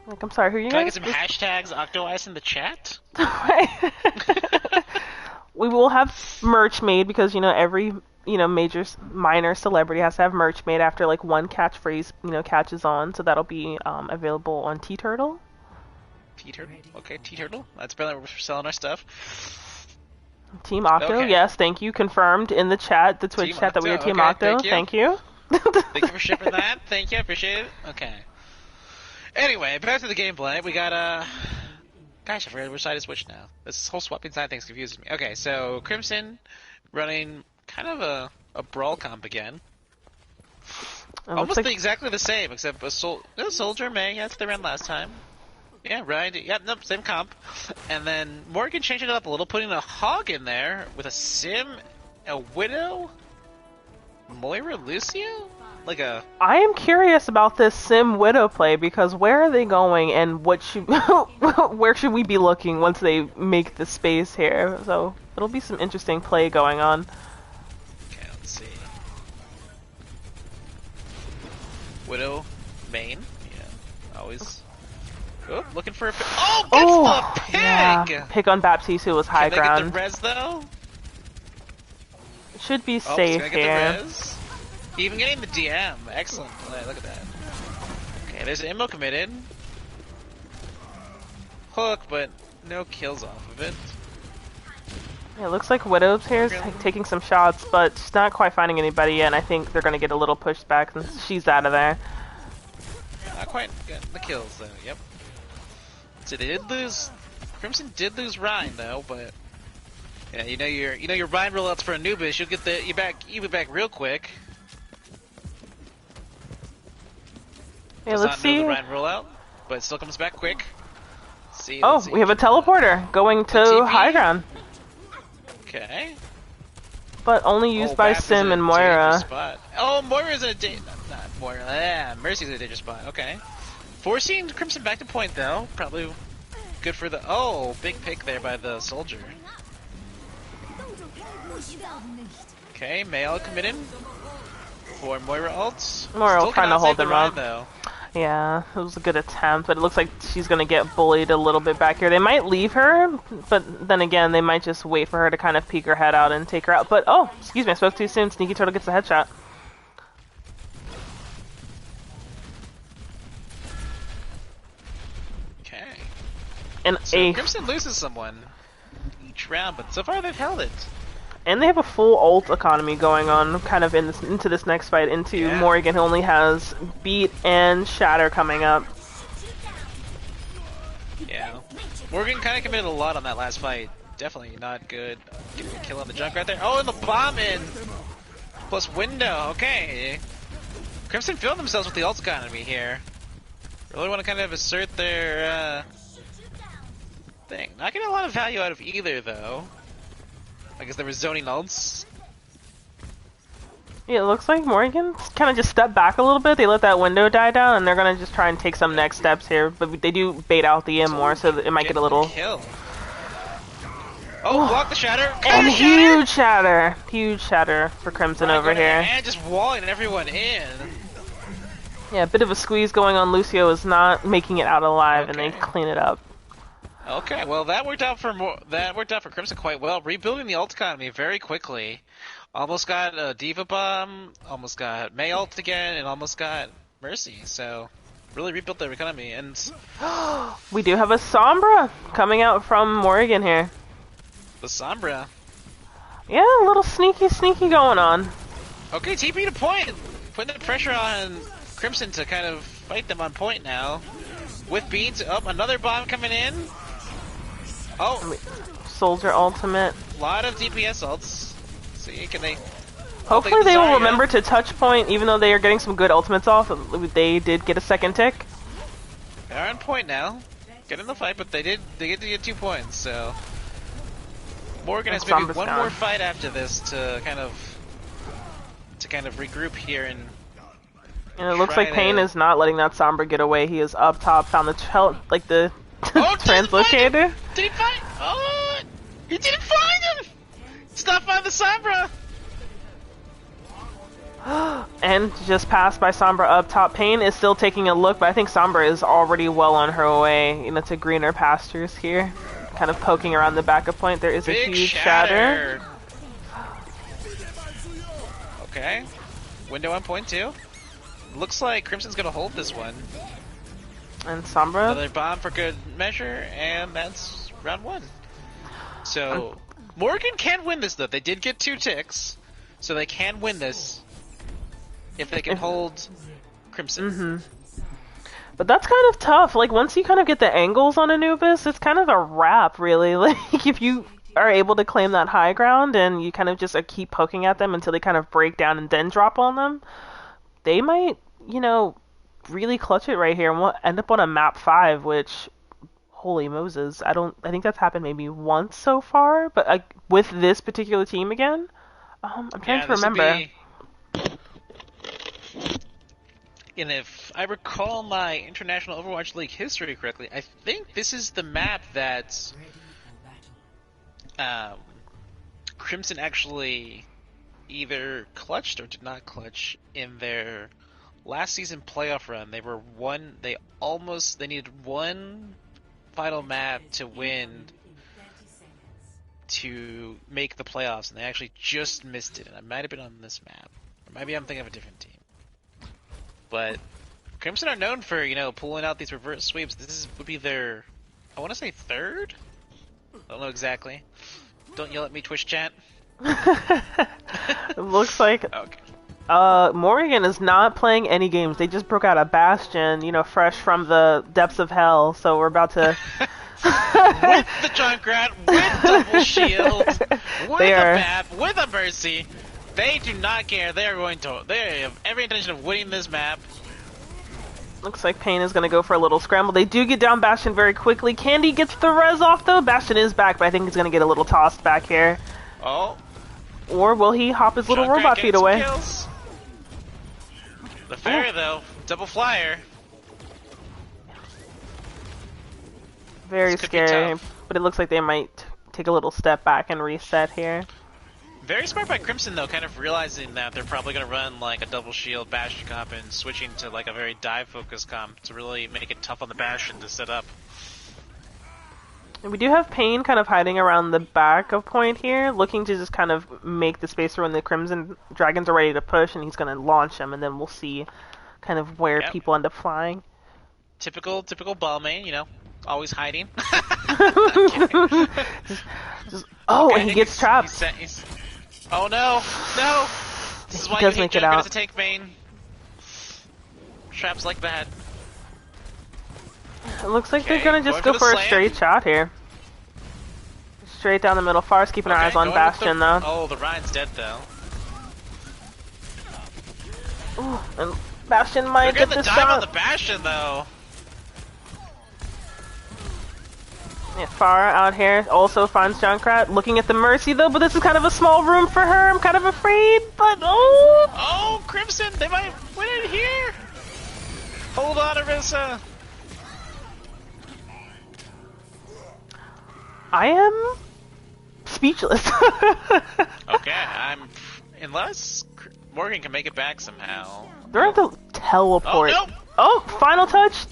Like, I'm sorry, who are you Can guys? I get some hashtags Octo Eyes in the chat? We will have merch made because, you know, every, you know, minor celebrity has to have merch made after like one catchphrase, you know, catches on. So that'll be available on T-Turtle. T-Turtle? Okay, T-Turtle. That's brilliant. We're selling our stuff. Team Octo, okay. Yes, thank you. Confirmed in the chat, the Twitch Team chat, that we are Octo. Team Okay, Octo. Thank you. Thank you for shipping that. Thank you, I appreciate it. Okay. Anyway, back to the gameplay. We got gosh, I forgot which side is which now. This whole swapping side thing's confuses me. Okay, so Crimson running kind of a brawl comp again. Almost exactly the same, except a soldier May. That's what they ran last time. Yeah, right. Yeah, nope, same comp. And then Morgan changed it up a little, putting a hog in there with a sim, a widow, Moira Lucio? I am curious about this Sim Widow play because where are they going and where should we be looking once they make the space here? So it'll be some interesting play going on. Okay, let's see. Widow, main, yeah, always. Oh, looking for a pig. Oh, gets the pig! Yeah. Pick on Baptiste, who was high ground. Can they get the res though? Should be safe here. Even getting the DM. Excellent play. Look at that. Okay, there's an immo committed. Hook, but no kills off of it. Yeah, it looks like Widow's here is taking some shots, but she's not quite finding anybody yet, and I think they're going to get a little pushed back and she's out of there. Not quite getting the kills, though. Yep. So they did lose... Crimson did lose Ryan, though, but... Yeah, you know your Ryan rollouts for Anubis. You'll get the you be back real quick. Yeah, Does let's not see. know the Ryan rollout, but it still comes back quick. Oh, Let's see. we have a teleporter going to TP? high ground, Okay. but only used by Wap is Sim in a and dangerous Moira. spot. Oh, Moira's in a not Moira. Yeah, Mercy's in a dangerous spot. Okay. Forcing Crimson back to point though, probably good for the. Oh, big pick there by the soldier. Okay, Mail committed for Moira ults. Moira Still trying to cannot hold save the them Ryan, up. though. Yeah, it was a good attempt, but it looks like she's gonna get bullied a little bit back here. They might leave her, but then again, they might just wait for her to kind of peek her head out and take her out. But, oh, excuse me, I spoke too soon. Sneaky Turtle gets a headshot. Okay. And So Crimson loses someone each round, but so far they've held it. And they have a full ult economy going on, kind of into this next fight, into Morrigan, who only has Beat and Shatter coming up. Yeah. Morgan kind of committed a lot on that last fight. Definitely not good. Getting a kill on the junk right there. Oh, and the bomb in! Plus window, okay. Crimson feeling themselves with the ult economy here. Really want to kind of assert their thing. Not getting a lot of value out of either, though. I guess they were zoning ults. Yeah, it looks like Morrigan kind of just stepped back a little bit. They let that window die down, and they're going to just try and take some next steps here. But they do bait out the M more, so it might get a little... Kill. Oh, block the shatter. And huge shatter. Huge shatter for Crimson over here. And just walling everyone in. Yeah, a bit of a squeeze going on. Lucio is not making it out alive, and they clean it up. Okay, well that worked out for Crimson quite well. Rebuilding the ult economy very quickly. Almost got a Diva Bomb, almost got May ult again, and almost got Mercy. So really rebuilt their economy. And we do have a Sombra coming out from Morrigan here. The Sombra. Yeah, a little sneaky going on. Okay, TP to point, putting the pressure on Crimson to kind of fight them on point now. With beads, another bomb coming in. Oh, Soldier ultimate. A lot of DPS ults. See, can they? Hopefully they will remember to touch point, even though they are getting some good ultimates off. They did get a second tick. They're on point now. Get in the fight, but they get to get 2 points. So Morgan has maybe one more fight after this to kind of regroup here and. And it looks like Payne is not letting that Sombra get away. He is up top, found the translocator. Did he find? Oh, he didn't find him. Stop by the Sombra. And just passed by Sombra up top. Payne is still taking a look, but I think Sombra is already well on her way, to greener pastures here. Kind of poking around the backup point. There is a huge shatter. Okay. Window on point too. Looks like Crimson's gonna hold this one. And Sombra. Another bomb for good measure, and that's round 1. So Morgan can win this though. They did get 2 ticks, so they can win this if they can hold Crimson. But that's kind of tough. Like, once you kind of get the angles on Anubis, it's kind of a wrap, really. Like, if you are able to claim that high ground and you kind of just keep poking at them until they kind of break down and then drop on them, they might, really clutch it right here and we'll end up on a map 5, which, holy Moses, I think that's happened maybe once so far, but with this particular team again, I'm trying to remember. And if I recall my International Overwatch League history correctly, I think this is the map that Crimson actually either clutched or did not clutch in their last season playoff run. They needed one final map to win to make the playoffs, and they actually just missed it. And I might have been on this map, or maybe I'm thinking of a different team. But Crimson are known for, pulling out these reverse sweeps. This would be their, I want to say 3rd? I don't know exactly. Don't yell at me, Twitch chat. It looks like okay. Morrigan is not playing any games. They just broke out a Bastion, fresh from the depths of hell. So we're about to with the Junkrat, with double shield, with They a are- map, with a mercy. They do not care. They are going to. They have every intention of winning this map. Looks like Pain is going to go for a little scramble. They do get down Bastion very quickly. Candy gets the res off, though. Bastion is back, but I think he's going to get a little tossed back here. Oh, Or will he hop his little Junkrat robot getting feet some away? kills. The fairy, though, double flyer. Very This could be scary, tough. but it looks like they might take a little step back and reset here. Very smart by Crimson, though, kind of realizing that they're probably going to run like a double shield Bastion comp and switching to like a very dive focused comp to really make it tough on the Bastion to set up. And we do have Pain kind of hiding around the back of point here, looking to just kind of make the space for when the Crimson Dragons are ready to push, and he's going to launch them, and then we'll see kind of where Yep. people end up flying. Typical ball main, you know, always hiding. Oh, Okay, I and he think gets trapped. Oh no, no! This is He why does you hate make it Joker out. as a tank main. Traps like that. It looks like Okay, they're going to just go going for for the a slam. straight shot here. Straight down the middle. Far's keeping our eyes on Going with Bastion, the... though. Oh, the Ryan's dead though. Ooh, and Bastion They're might get getting the this dive on shot. the Bastion though. Yeah, Far out here also finds Junkrat. Looking at the Mercy, though, but this is kind of a small room for her. I'm kind of afraid, but oh! Oh, Crimson, they might win it here. Hold on, Arissa. I am speechless. Okay, unless Morgan can make it back somehow. They're at the Oh teleport. no! Oh, final touch.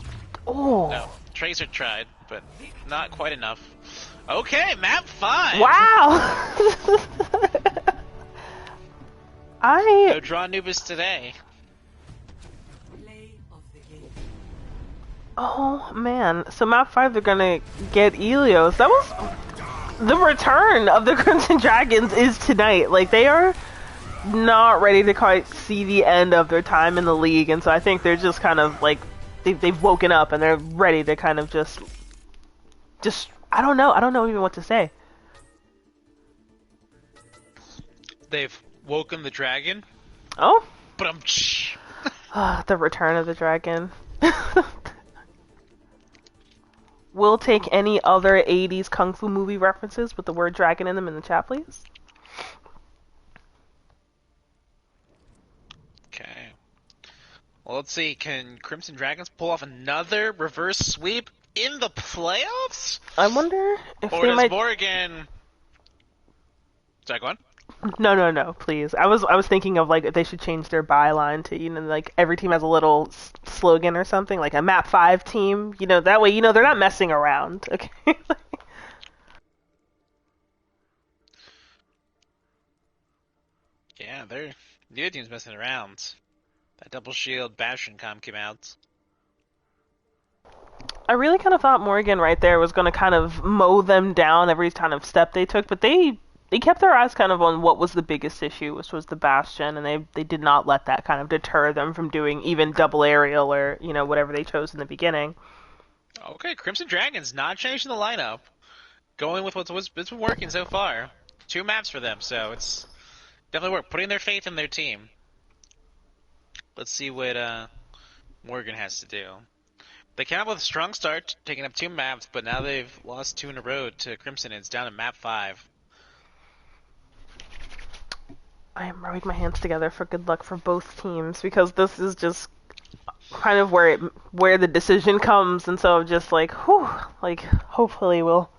Oh, No, Tracer tried, but not quite enough. Okay, map 5. wow! No I draw Anubis today. oh man. So map 5, they're gonna get Elios. That was the return of the Crimson Dragons is tonight. Like they are not ready to quite see the end of their time in the league, and so I think they're just kind of like they've woken up and they're ready to kind of just I don't know even what to say. They've woken the dragon, Oh, but the return of the dragon. We'll take any other 80s kung fu movie references with the word dragon in them in the chat, please. Okay. Well, let's see. Can Crimson Dragons pull off another reverse sweep in the playoffs? I wonder if Or they does might. Morrigan... Sorry, go on. No, please. I was thinking of like if they should change their byline to like every team has a little slogan or something like a map 5 team. That way they're not messing around. Okay. Yeah, the other team's messing around. That double shield Bastion comp came out. I really kind of thought Morrigan right there was going to kind of mow them down every kind of step they took, but they kept their eyes kind of on what was the biggest issue, which was the Bastion, and they did not let that kind of deter them from doing even double aerial or, whatever they chose in the beginning. Okay, Crimson Dragons not changing the lineup. Going with what's been working so far. 2 maps for them, so it's definitely worked. Putting their faith in their team. Let's see what Morgan has to do. They came up with a strong start, taking up 2 maps, but now they've lost 2 in a row to Crimson, and it's down to map 5. I am rubbing my hands together for good luck for both teams because this is just kind of where the decision comes, and so I'm just like, whew, like hopefully we'll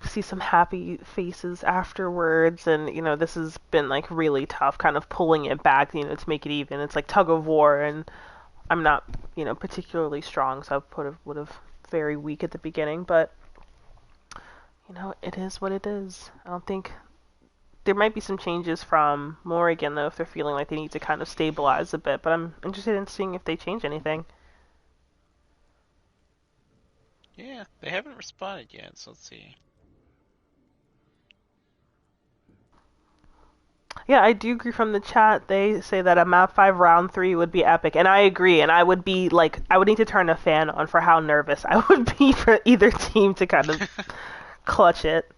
see some happy faces afterwards, and this has been like really tough, kind of pulling it back, to make it even. It's like tug of war, and I'm not particularly strong, so I would have very weak at the beginning, but it is what it is. I don't think. There might be some changes from Morrigan, though, if they're feeling like they need to kind of stabilize a bit, but I'm interested in seeing if they change anything. Yeah, they haven't responded yet, so let's see. Yeah, I do agree from the chat. They say that a map 5 round 3 would be epic, and I agree. And I would be like, I would need to turn a fan on for how nervous I would be for either team to kind of clutch it.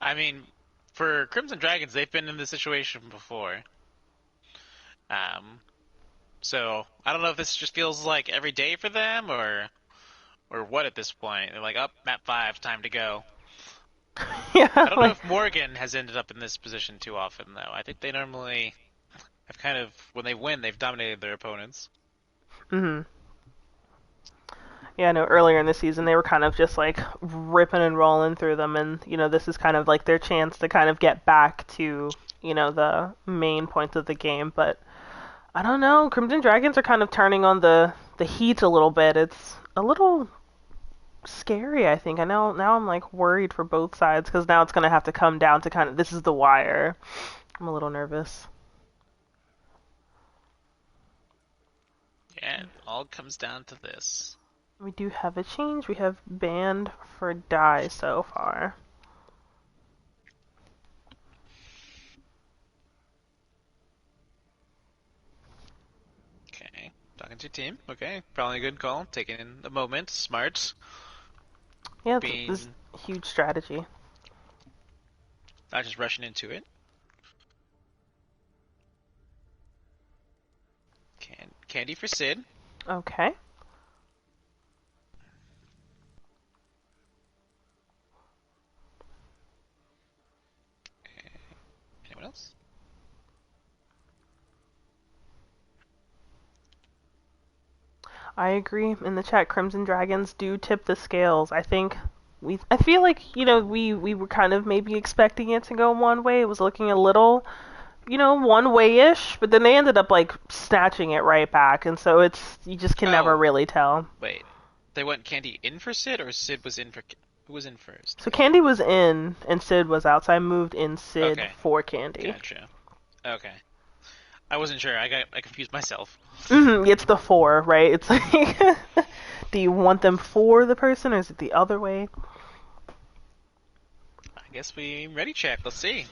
I mean, for Crimson Dragons, they've been in this situation before. So I don't know if this just feels like every day for them or what at this point. They're like, up, map 5, time to go. Yeah, I don't know if Morrigan has ended up in this position too often, though. I think they normally have kind of, when they win, they've dominated their opponents. Mhm. Yeah, I know earlier in the season they were kind of just like ripping and rolling through them, and this is kind of like their chance to kind of get back to the main points of the game. But I don't know, Crimson Dragons are kind of turning on the heat a little bit. It's a little scary, I think. I know now I'm like worried for both sides because now it's gonna have to come down to kind of this is the wire. I'm a little nervous. Yeah, it all comes down to this. We do have a change. We have banned for die so far. Okay, talking to your team. Okay, probably a good call. Taking in the moment. Smart. Yeah, this is huge strategy. Not just rushing into it. Candy for Sid. Okay. Anyone else? I agree. In the chat, Crimson Dragons do tip the scales. I feel like, we were kind of maybe expecting it to go one way. It was looking a little, one way-ish, but then they ended up like snatching it right back, and so you just can never really tell. Wait. They went Candy in for Sid, or Sid was in for... Who was in first? So Candy was in, and Sid was out, so I moved in Sid for Candy. Gotcha. Okay. I wasn't sure. I confused myself. It's the 4, right? It's like, do you want them for the person, or is it the other way? I guess we ready check. Let's see.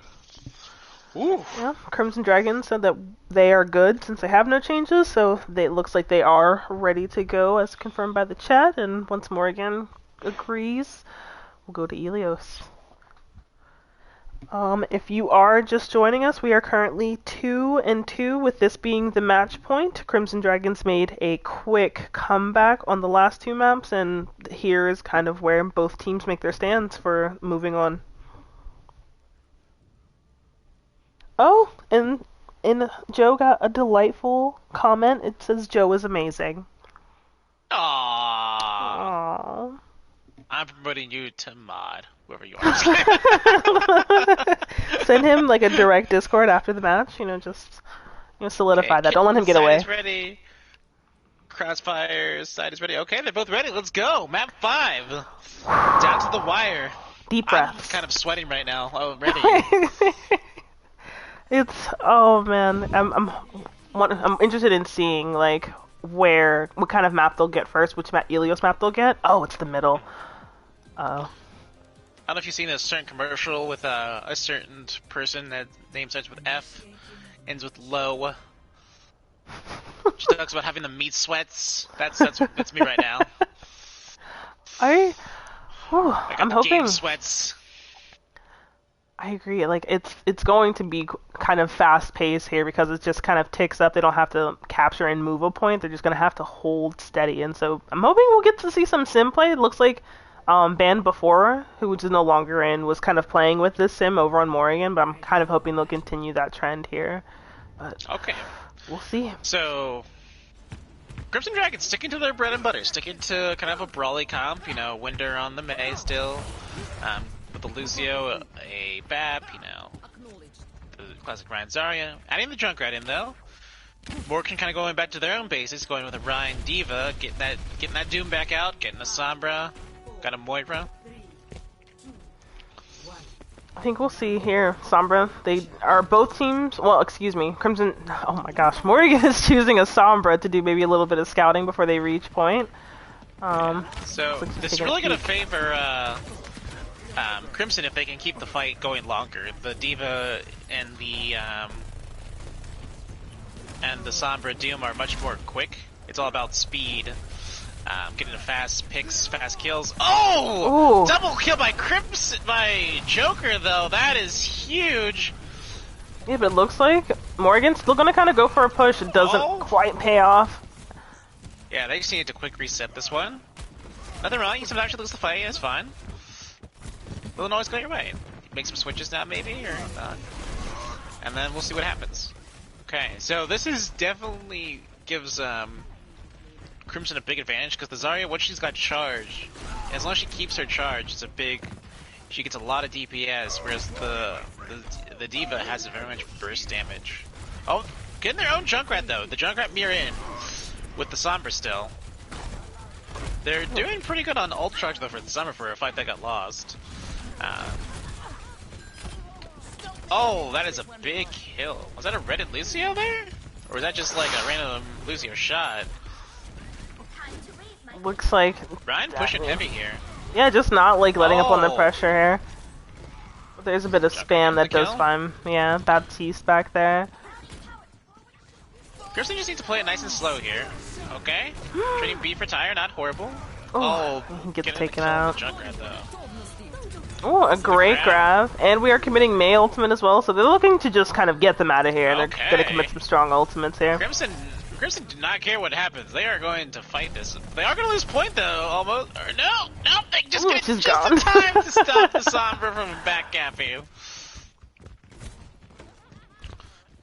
Ooh. Yeah, Crimson Dragons said that they are good since they have no changes, so it looks like they are ready to go as confirmed by the chat, and once Morrigan agrees, we'll go to Elios. If you are just joining us, we are currently 2-2, with this being the match point. Crimson Dragons made a quick comeback on the last 2 maps, and here is kind of where both teams make their stands for moving on. Oh, and Joe got a delightful comment. It says Joe is amazing. Aww. I'm promoting you to mod, whoever you are. Send him like a direct Discord after the match. Just solidify that. Don't let him get away. Side is ready. Crossfire side is ready. Okay, they're both ready. Let's go. Map 5. Down to the wire. Deep breaths. I'm kind of sweating right now. Oh, ready. Oh man, I'm interested in seeing like what kind of map they'll get first, which Elios map they'll get. Oh, it's the middle. I don't know if you've seen a certain commercial with a certain person that name starts with F, ends with low. She talks about having the meat sweats. That's me right now. I'm the hoping game sweats. I agree. Like it's going to be kind of fast paced here because it just kind of ticks up. They don't have to capture and move a point. They're just going to have to hold steady. And so I'm hoping we'll get to see some sim play. It looks like Band Before, who is no longer in, was kind of playing with this sim over on Morrigan, but I'm kind of hoping they'll continue that trend here. But okay, we'll see. So Crimson Dragons sticking to their bread and butter, sticking to kind of a brawly comp. Winder on the Mei still. With the Lucio, a BAP, the classic Ryan Zarya. Adding the Junkrat in though. Morgan kind of going back to their own bases, going with a Ryan Diva, getting that Doom back out, getting a Sombra, got a Moira. I think we'll see here. Sombra, they are both teams, well, excuse me, Crimson, oh my gosh, Morrigan is choosing a Sombra to do maybe a little bit of scouting before they reach point. So this is really going to favor Crimson if they can keep the fight going longer. The D.Va and the Sombra Doom are much more quick. It's all about speed. Getting the fast picks, fast kills. Oh! Ooh. Double kill by Crimson, by Joker though. That is huge. Yeah, but it looks like Morrigan's still gonna kind of go for a push. It doesn't quite pay off. Yeah, they just need to quick reset this one. Nothing wrong. You sometimes lose the fight. It's fine. Doesn't always go your way. Make some switches now, maybe, or not. And then we'll see what happens. Okay, so this is definitely gives Crimson a big advantage because the Zarya, once she's got charge, as long as she keeps her charge, it's a big. She gets a lot of DPS, whereas the D.Va has a very much burst damage. Oh, getting their own Junkrat though. The Junkrat mirror in with the Sombra still. They're doing pretty good on ult charge though for the Sombra for a fight that got lost. Oh, that is a big kill. Was that a Reddit Lucio there? Or was that just like a random Lucio shot? Looks like... Ryan pushing heavy here. Yeah, just not like letting up on the pressure here. There's a bit of spam that does fine. Yeah, Baptiste back there. Crimson just needs to play it nice and slow here. Okay. Trading B for tire, not horrible. Oh, he gets taken out. Junkrat, though. Oh, a great grab. And we are committing Mei ultimate as well, so they're looking to just kind of get them out of here. Okay. They're going to commit some strong ultimates here. Crimson do not care what happens. They are going to fight this. They are going to lose point, though, almost. Or no, they just get just in time to stop the Sombra from backgapping you.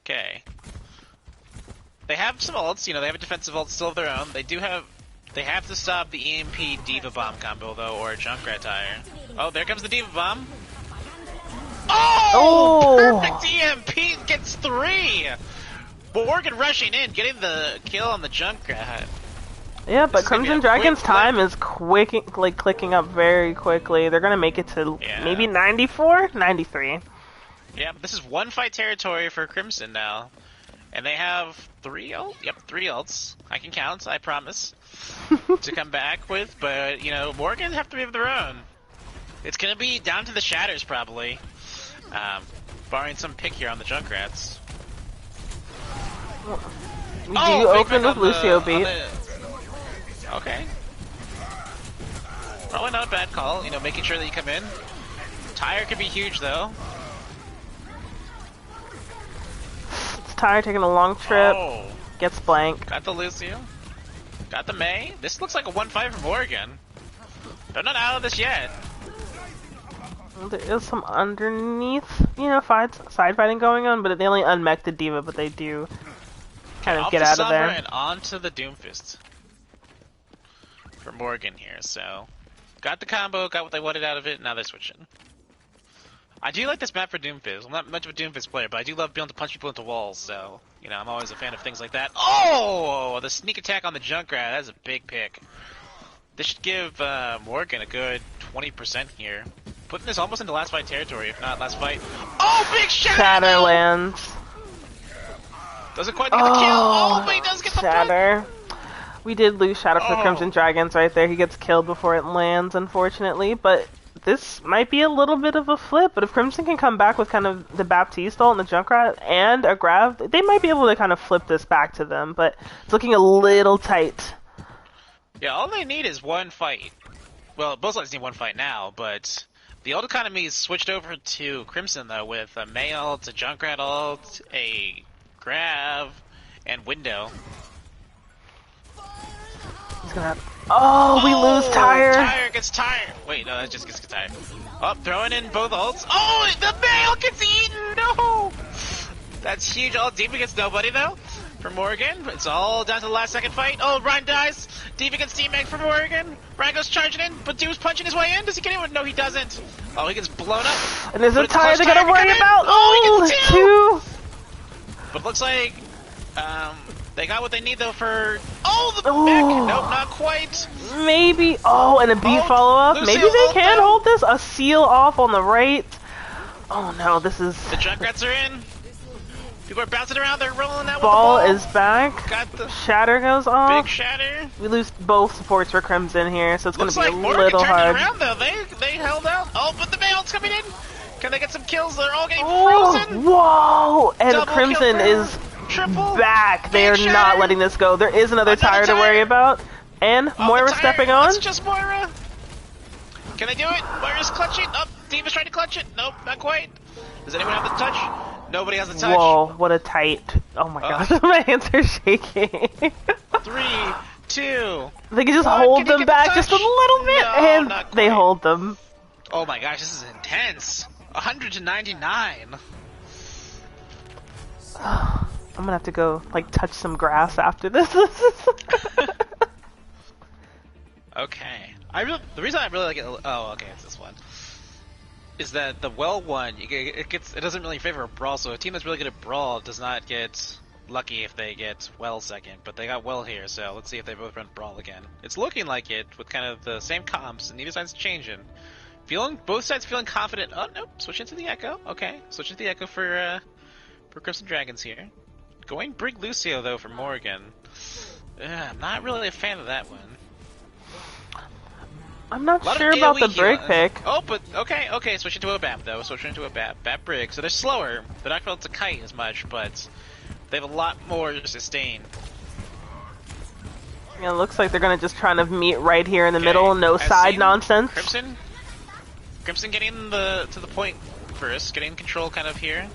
Okay. They have some ults, they have a defensive ult still of their own. They have to stop the EMP D.Va bomb combo though, or a Junkrat tire. Oh, there comes the D.Va bomb. Oh! Perfect EMP gets 3! Morrigan rushing in, getting the kill on the Junkrat. Yeah, but Crimson Dragon's time is clicking up very quickly. They're gonna make it to maybe 94? 93. Yeah, but this is one fight territory for Crimson now. And they have 3 ults? Yep, 3 ults. I can count, I promise. To come back with, but, Morrigan have 3 of their own. It's gonna be down to the shatters, probably. Barring some pick here on the Junkrats. We do open with Lucio beat. Okay. Probably not a bad call, making sure that you come in. Tire could be huge, though. Tire taking a long trip. Gets blank. Got the Lucio. Got the Mei. This looks like a 1-5 for Morrigan. They're not out of this yet. There is some underneath, side fighting going on, but they only unmech the D.Va, but they do kind of get out of there. And onto the Doomfist for Morrigan here. So, got the combo, got what they wanted out of it. Now they're switching. I do like this map for Doomfist. I'm not much of a Doomfist player, but I do love being able to punch people into walls, so, I'm always a fan of things like that. Oh! The sneak attack on the Junkrat, that's a big pick. This should give Morrigan a good 20% here. Putting this almost into last fight territory, if not last fight. Oh, big shatter! Lands. Doesn't quite get the kill. Oh, but he does get the Shatter. We did lose Shatter for Crimson Dragons right there. He gets killed before it lands, unfortunately, but this might be a little bit of a flip, but if Crimson can come back with kind of the Baptiste ult and the Junkrat and a grab, they might be able to kind of flip this back to them, but it's looking a little tight. Yeah, all they need is one fight. Well, both sides need one fight now, but the ult economy is switched over to Crimson, though, with a Mei ult, a Junkrat ult, a grab, and window. He's gonna we lose Tire! Tire gets Tire! Wait, no, that just gets Tire. Oh, throwing in both ults. Oh, the Mei ult gets eaten! No! That's huge. All D.Va gets nobody, though, for Morrigan. It's all down to the last second fight. Oh, Ryan dies. D.Va gets teammate for Morrigan. Ryan goes charging in, but Doom's punching his way in. Does he get anyone? No, he doesn't. Oh, he gets blown up. And there's a Tire they gotta worry about. Oh, he gets two! But looks like, they got what they need, though, for... Oh, the mech! Nope, not quite. Maybe. Oh, and a B follow-up. Maybe they can hold this. A seal off on the right. Oh, no, this is... The Junkrats are in. People are bouncing around. They're rolling out with the ball. ball is back. Got the Shatter goes off. Big Shatter. We lose both supports for Crimson here, so it's going to be like a Morrigan little turned hard. Around, though. They held out. Oh, but the Mei Dragons coming in. Can they get some kills? They're all getting Oh, frozen. whoa! And Double Crimson kill is triple. back. They Big are shatter. not letting this go. There is another tire to worry about. And Moira stepping on. It's just Moira. Can they do it? Moira's clutching. Oh, Diva's trying to clutch it. Nope, not quite. Does anyone have the touch? Nobody has the touch. Whoa, what a tight. Oh my gosh, my hands are shaking. 3, 2. They can just One. hold Can you them get the back touch? just a little bit, No, and not they quite. hold them. Oh my gosh, this is intense. 199. I'm gonna have to go, like, touch some grass after this. Okay. The reason I really like it. Oh, okay, it's this one. Is that the well one? It doesn't really favor a brawl. So a team that's really good at brawl does not get lucky if they get well second. But they got well here, so let's see if they both run brawl again. It's looking like it with kind of the same comps, and neither side's changing. Both sides feeling confident. Oh nope, switching to the Echo. Okay, switching to the Echo for Crimson Dragons here. Going Brig Lucio though for Morrigan. I'm not really a fan of that one. I'm not sure about the Brig pick. Oh, but okay, switching to a BAP though. Switching to a BAP Brig. So they're slower. They're not able to kite as much, but they have a lot more sustain. Yeah, it looks like they're gonna just try to meet right here in the middle. No As side seen, nonsense. Crimson getting to the point first, getting control kind of here.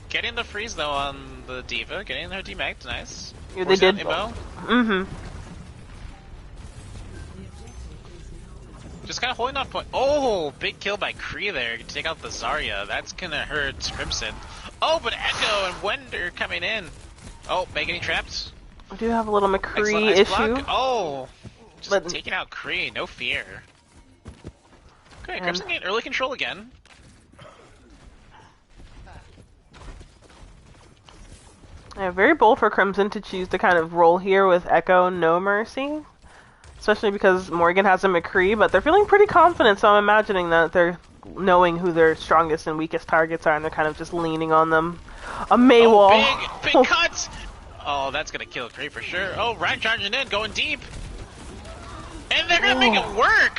Getting the freeze though on the Diva, getting her demagged, nice. Yeah, they did. Immo. Mm-hmm. Just kind of holding on point. Oh, big kill by Kree there to take out the Zarya. That's gonna hurt Crimson. Oh, but Echo and Wender coming in. Oh, Megan trapped. I do have a little McCree Nice issue. block. Oh, just But- taking out Kree, no fear. Okay, Crimson getting early control again. Yeah, very bold for Crimson to choose to kind of roll here with Echo No Mercy. Especially because Morrigan has a McCree, but they're feeling pretty confident, so I'm imagining that they're knowing who their strongest and weakest targets are, and they're kind of just leaning on them. A Maywall. Oh, big cuts! Oh, that's gonna kill Kree for sure. Oh, Ryan charging in, going deep. And they're gonna make it work!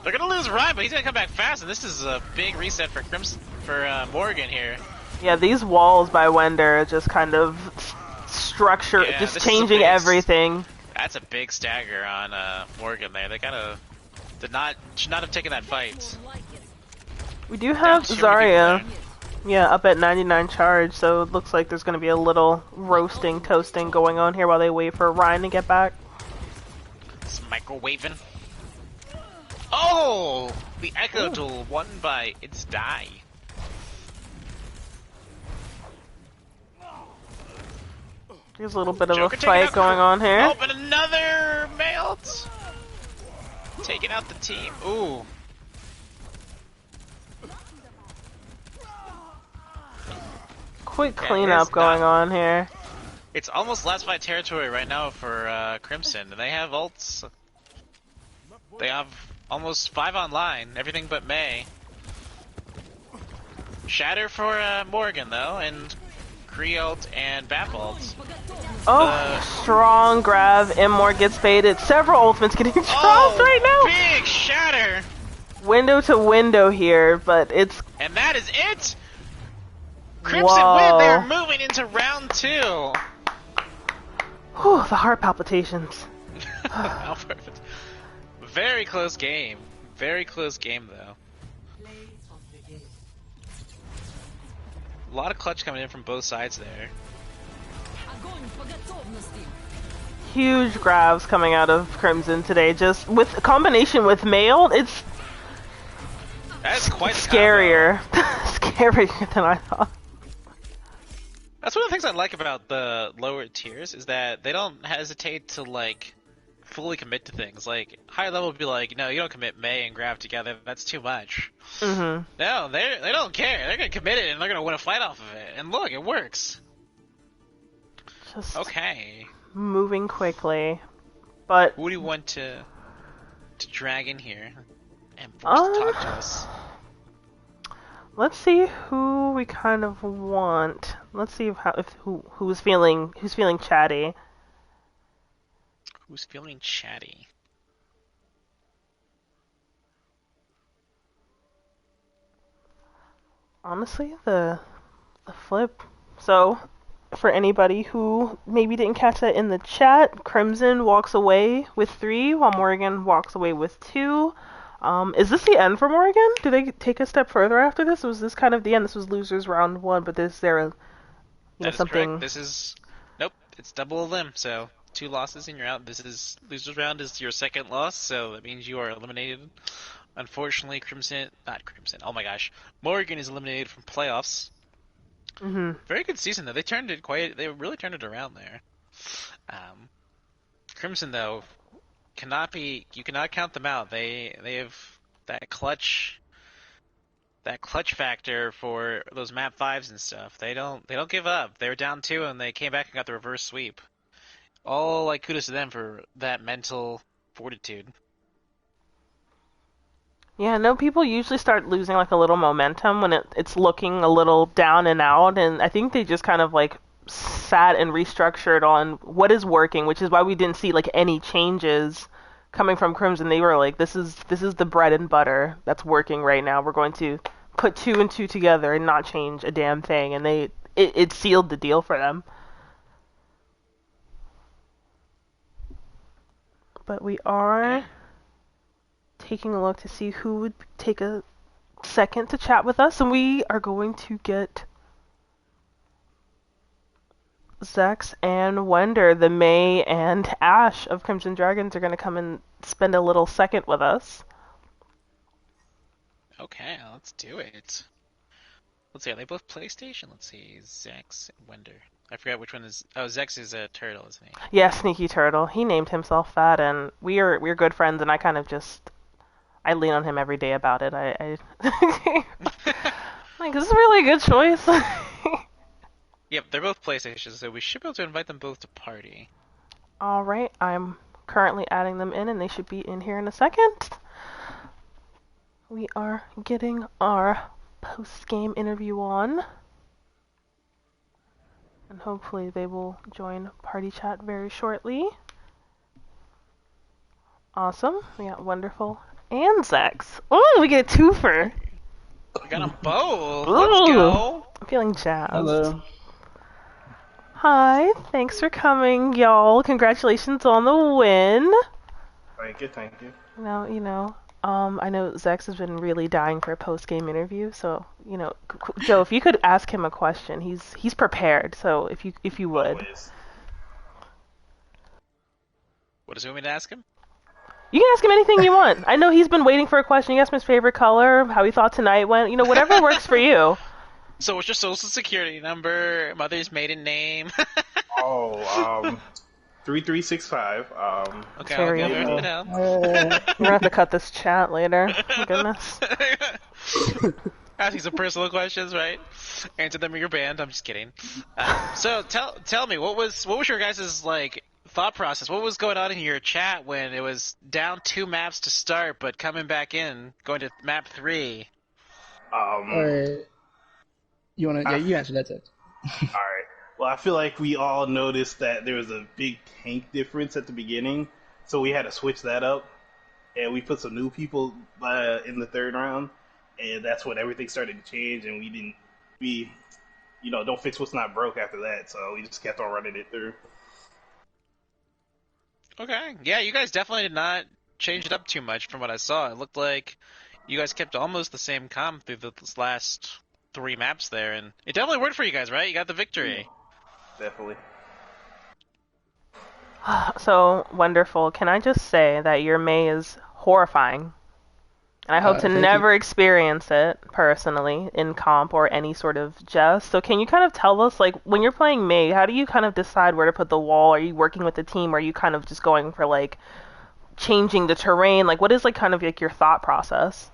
They're gonna lose Ryan, but he's gonna come back fast, and this is a big reset for Morrigan here. Yeah, these walls by Wender are just kind of structure, Yeah, just this is a changing big- everything. That's a big stagger on Morrigan there. They kind of should not have taken that fight. We do have Down to 2 people Zarya, there. yeah, up at 99 charge, so it looks like there's going to be a little roasting, toasting going on here while they wait for Ryan to get back. It's microwaving. Oh! The Echo duel won by its die. There's a little bit of Joker a taking fight out going on here. Oh, but another melt! Taking out the team. Ooh. Quick Yeah, cleanup here's going not- on here. It's almost last fight territory right now for Crimson, and they have ults. They have almost 5 online, everything but May. Shatter for Morrigan though, and Kree ult and Bap ult. Oh, strong grab. Immor gets baited. Several ultimates getting dropped right now. Big shatter! Window to window here, but it's... And that is it! Crimson Whoa. win, they're moving into round 2. Whew, the heart palpitations. Oh, perfect. Very close game. Very close game though. A lot of clutch coming in from both sides there. Huge grabs coming out of Crimson today, just with a combination with Mail, it's That's quite the scarier. combo. Scarier than I thought. That's one of the things I like about the lower tiers is that they don't hesitate to like fully commit to things. Like higher level would be like, no, you don't commit May and Grav together. That's too much. Mm-hmm. No, they don't care. They're gonna commit it and they're gonna win a fight off of it. And look, it works. Just Okay, moving quickly. But who do you want to drag in here and force to talk to us? let's see who we kind of want. Let's see who's feeling chatty. Who's feeling chatty? Honestly, the flip. So, for anybody who maybe didn't catch that in the chat, Crimson walks away with 3, while Morrigan walks away with 2. Is this the end for Morrigan? Do they take a step further after this? Was this kind of the end? This was losers round 1, but is there That is correct. something? This is nope. It's double a limb. So 2 losses and you're out. This is losers round is your second loss, so that means you are eliminated. Unfortunately, not Crimson. Oh my gosh, Morrigan is eliminated from playoffs. Very good season though. They really turned it around there. Crimson though you cannot count them out. They have that clutch factor for those map 5s and stuff. They don't give up. They were down 2 and they came back and got the reverse sweep. All like kudos to them for that mental fortitude. Yeah, no, people usually start losing like a little momentum when it's looking a little down and out, and I think they just kind of like sat and restructured on what is working, which is why we didn't see like any changes coming from Crimson. They were like, this is the bread and butter that's working right now. We're going to put 2 and 2 together and not change a damn thing, and it sealed the deal for them. But we are taking a look to see who would take a second to chat with us, and we are going to get Zex and Wender, the May and Ash of Crimson Dragons, are going to come and spend a little second with us. Okay, let's do it. Let's see, are they both PlayStation? Let's see, Zex and Wender. I forgot which one is. Oh, Zex is a turtle, isn't he? Yeah, Sneaky Turtle. He named himself that, and we're good friends, and I kind of I lean on him every day about it. I like, this is really a good choice. Yep, they're both PlayStation, so we should be able to invite them both to party. Alright, I'm currently adding them in, and they should be in here in a second. We are getting our post-game interview on. And hopefully they will join Party Chat very shortly. Awesome. We got Wonderful and Zex. Oh, we get a twofer. We got them both. Ooh, Let's go. I'm feeling jazzed. Hello. Hi, thanks for coming, y'all. Congratulations on the win. Thank you, thank you. Now, I know Zex has been really dying for a post-game interview, so, Joe, if you could ask him a question, he's prepared. So if you would. Always. What does he want me to ask him? You can ask him anything you want. I know he's been waiting for a question. You asked him his favorite color, how he thought tonight went, whatever works for you. So what's your social security number, mother's maiden name? 3365. Okay, Very I'll good. go now. We're gonna have to cut this chat later. Oh, goodness. Asking some personal questions, right? Answer them in your band. I'm just kidding. So tell me, what was your guys' thought process? What was going on in your chat when it was down 2 maps to start, but coming back in, going to map 3? You wanna? Yeah, you answer that. Alright. Well, I feel like we all noticed that there was a big tank difference at the beginning, so we had to switch that up, and we put some new people in the 3rd round, and that's when everything started to change, and we don't fix what's not broke after that, so we just kept on running it through. Okay. Yeah, you guys definitely did not change it up too much from what I saw. It looked like you guys kept almost the same comp through the last 3 maps there, and it definitely worked for you guys, right? You got the victory. Definitely. So, Wonderful. Can I just say that your May is horrifying? And I hope to Thank never experience it, personally, in comp or any sort of jest. So can you kind of tell us, when you're playing May, how do you kind of decide where to put the wall? Are you working with the team, or are you kind of just going for, changing the terrain? What is, kind of, your thought process?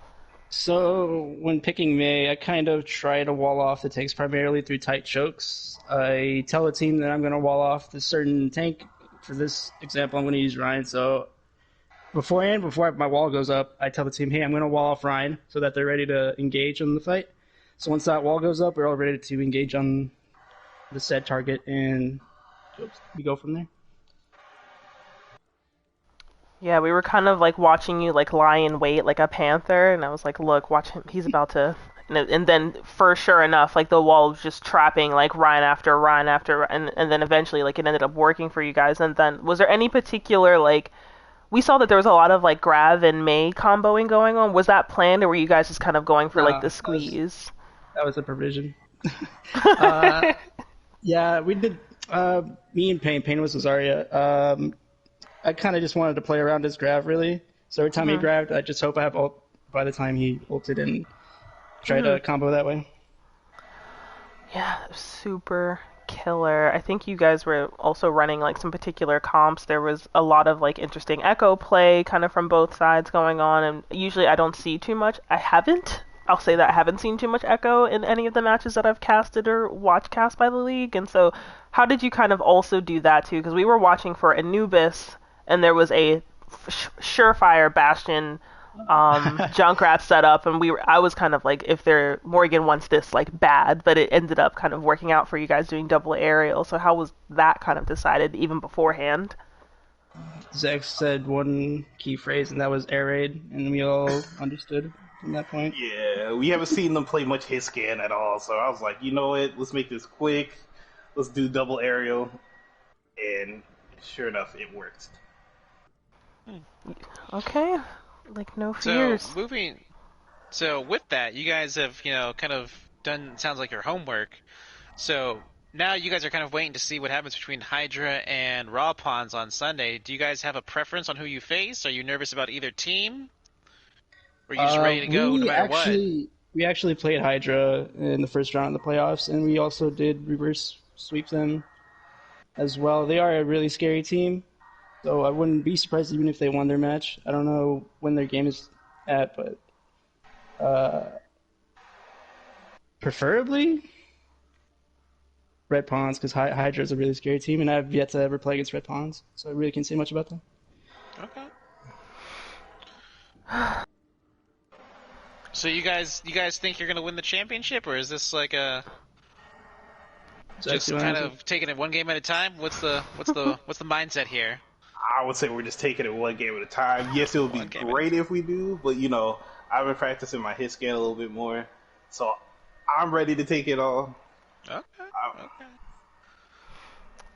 So when picking May, I kind of try to wall off the tanks primarily through tight chokes. I tell the team that I'm going to wall off this certain tank. For this example, I'm going to use Ryan. So before my wall goes up, I tell the team, hey, I'm going to wall off Ryan so that they're ready to engage on the fight. So once that wall goes up, we're all ready to engage on the said target, and we go from there. Yeah, we were kind of watching you lie in wait like a panther, and I was like, look, watch him. He's about to and then for sure enough, like the wall was just trapping like Ryan after Ryan after, and then eventually like it ended up working for you guys. And then was there any particular like we saw that there was a lot of like Grav and May comboing going on. Was that planned, or were you guys just kind of going for like the squeeze? That was a provision. Yeah, we did. Me and Payne was Zarya. I kind of just wanted to play around his Grav, really. So every time he grabbed, I just hope I have ult by the time he ulted and try to combo that way. Yeah, super killer. I think you guys were also running like some particular comps. There was a lot of like interesting echo play kind of from both sides going on, and usually I don't see too much. I'll say that I haven't seen too much echo in any of the matches that I've casted or watched cast by the league. And so how did you kind of also do that too? Because we were watching for Anubis, and there was a surefire Bastion Junkrat setup, and I was kind of like, if Morrigan wants this like bad, but it ended up kind of working out for you guys doing double aerial. So how was that kind of decided even beforehand? Zex said one key phrase, and that was air raid, and we all understood from that point. Yeah, we haven't seen them play much hit scan at all, so I was like, you know what, let's make this quick, let's do double aerial, and sure enough, it worked. Okay, like no fears. So with that, you guys have, kind of done, sounds like your homework. So now you guys are kind of waiting to see what happens between Hydra and Raw Pawns on Sunday. Do you guys have a preference on who you face? Are you nervous about either team? Or are you just ready to go no matter what? We actually played Hydra in the first round of the playoffs, and we also did reverse sweep them as well. They are a really scary team, so I wouldn't be surprised even if they won their match. I don't know when their game is at, but preferably Red Pawns, because Hydra is a really scary team, and I've yet to ever play against Red Pawns, so I really can't say much about them. Okay. So you guys think you're gonna win the championship, or is this like a just kind of taking it one game at a time? What's the mindset here? I would say we're just taking it one game at a time. Yes, it would be great if we do, but I've been practicing my hit scan a little bit more, so I'm ready to take it all. Okay.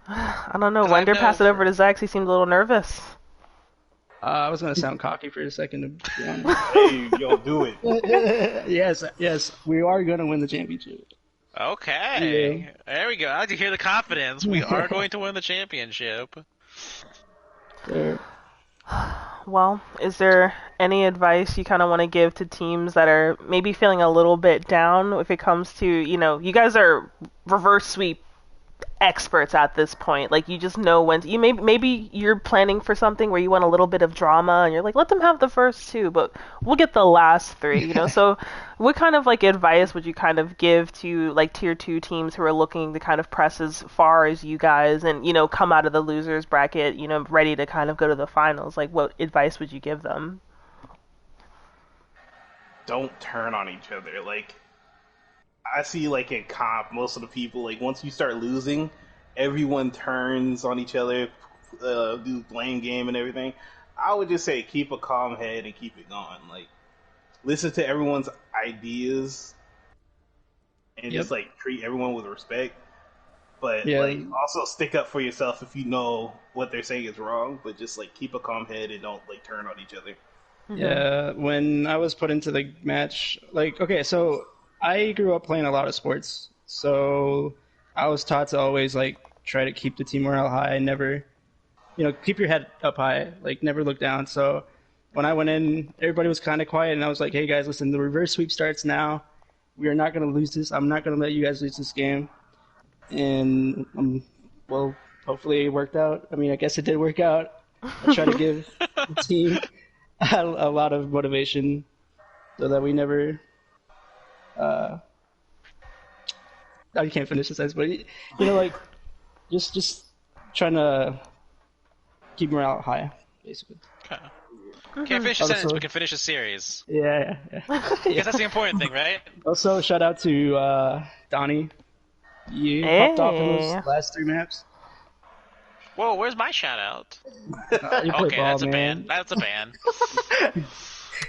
I don't know. Wonder passed it over to Zax. He seemed a little nervous. I was going to sound cocky for a second, to be honest. Hey, yo, do it. Yes, we are going to win the championship. Okay. Yeah. There we go. I like to hear the confidence. We are going to win the championship. There. Well, is there any advice you kind of want to give to teams that are maybe feeling a little bit down if it comes to, you guys are reverse sweep experts at this point. Like, you just know when to, maybe you're planning for something where you want a little bit of drama, and you're like, let them have the first two, but we'll get the last three. So what kind of like advice would you kind of give to like tier 2 teams who are looking to kind of press as far as you guys and come out of the losers bracket, ready to kind of go to the finals? Like, what advice would you give them? Don't turn on each other. Like, I see, like, in comp, most of the people, like, once you start losing, everyone turns on each other, do blame game and everything. I would just say keep a calm head and keep it going. Like, listen to everyone's ideas and just, like, treat everyone with respect. But, like, also stick up for yourself if you know what they're saying is wrong. But just, like, keep a calm head and don't, like, turn on each other. Yeah, when I was put into the match, like, okay, so I grew up playing a lot of sports, so I was taught to always, like, try to keep the team morale high, never, keep your head up high, like, never look down. So when I went in, everybody was kind of quiet, and I was like, hey, guys, listen, the reverse sweep starts now. We are not going to lose this. I'm not going to let you guys lose this game. And, well, hopefully it worked out. I mean, I guess it did work out. I try to give the team a lot of motivation so that we never... I can't finish the sentence, but like just trying to keep morale high, basically. Okay. Can't finish a sentence, but can finish a series. Yeah. Because that's the important thing, right? Also, shout out to Donnie. You popped off in those last 3 maps. Whoa, where's my shout out? You play Okay, ball, that's man. a ban. That's a ban.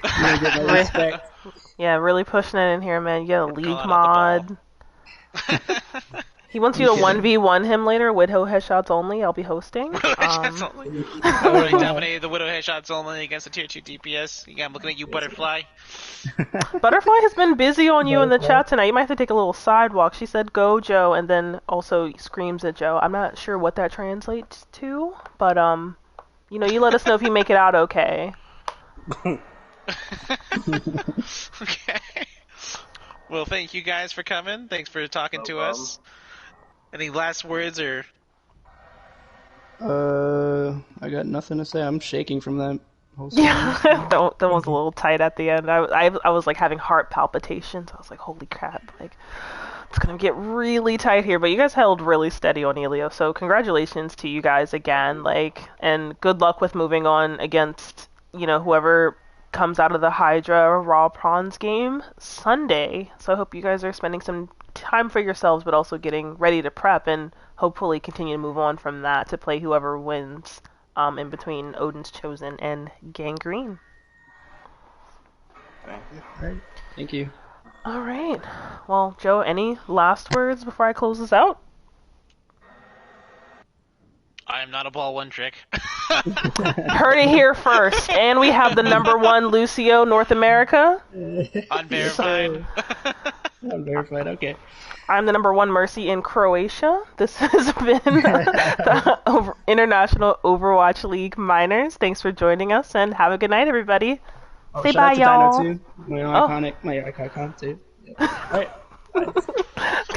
You get my respect. Yeah, really pushing it in here, man. You get a league Calling out mod. He wants you to 1v1 him later. Widow headshots only. I'll be hosting. Headshots only. I already dominated the Widow headshots only against the tier 2 DPS. Yeah, I'm looking at you, Butterfly. Butterfly has been busy on you in the chat tonight. You might have to take a little sidewalk. She said, "Go, Joe," and then also screams at Joe. I'm not sure what that translates to, but you know, you let us know if you make it out okay. Okay. Well, thank you guys for coming. Thanks for talking to us. Any last words or? I got nothing to say. I'm shaking from that whole Yeah, that was a little tight at the end. I was like having heart palpitations. I was like, holy crap, like it's gonna get really tight here. But you guys held really steady on Elio, so congratulations to you guys again. Like, and good luck with moving on against, you know, whoever comes out of the Hydra Raw Prawns game Sunday. So I hope you guys are spending some time for yourselves, but also getting ready to prep and hopefully continue to move on from that to play whoever wins in between Odin's Chosen and Gangrene. Thank you. Right. Thank you. All right. Well, Joe, any last words before I close this out? I am not a ball one trick. Heard it here first. And we have the #1 Lucio North America. Unverified. Unverified, okay. I'm the #1 Mercy in Croatia. This has been the International Overwatch League Miners. Thanks for joining us, and have a good night, everybody. Say Shout bye, out to y'all. Dino too. My icon too. Yeah. All right.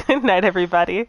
Good night, everybody.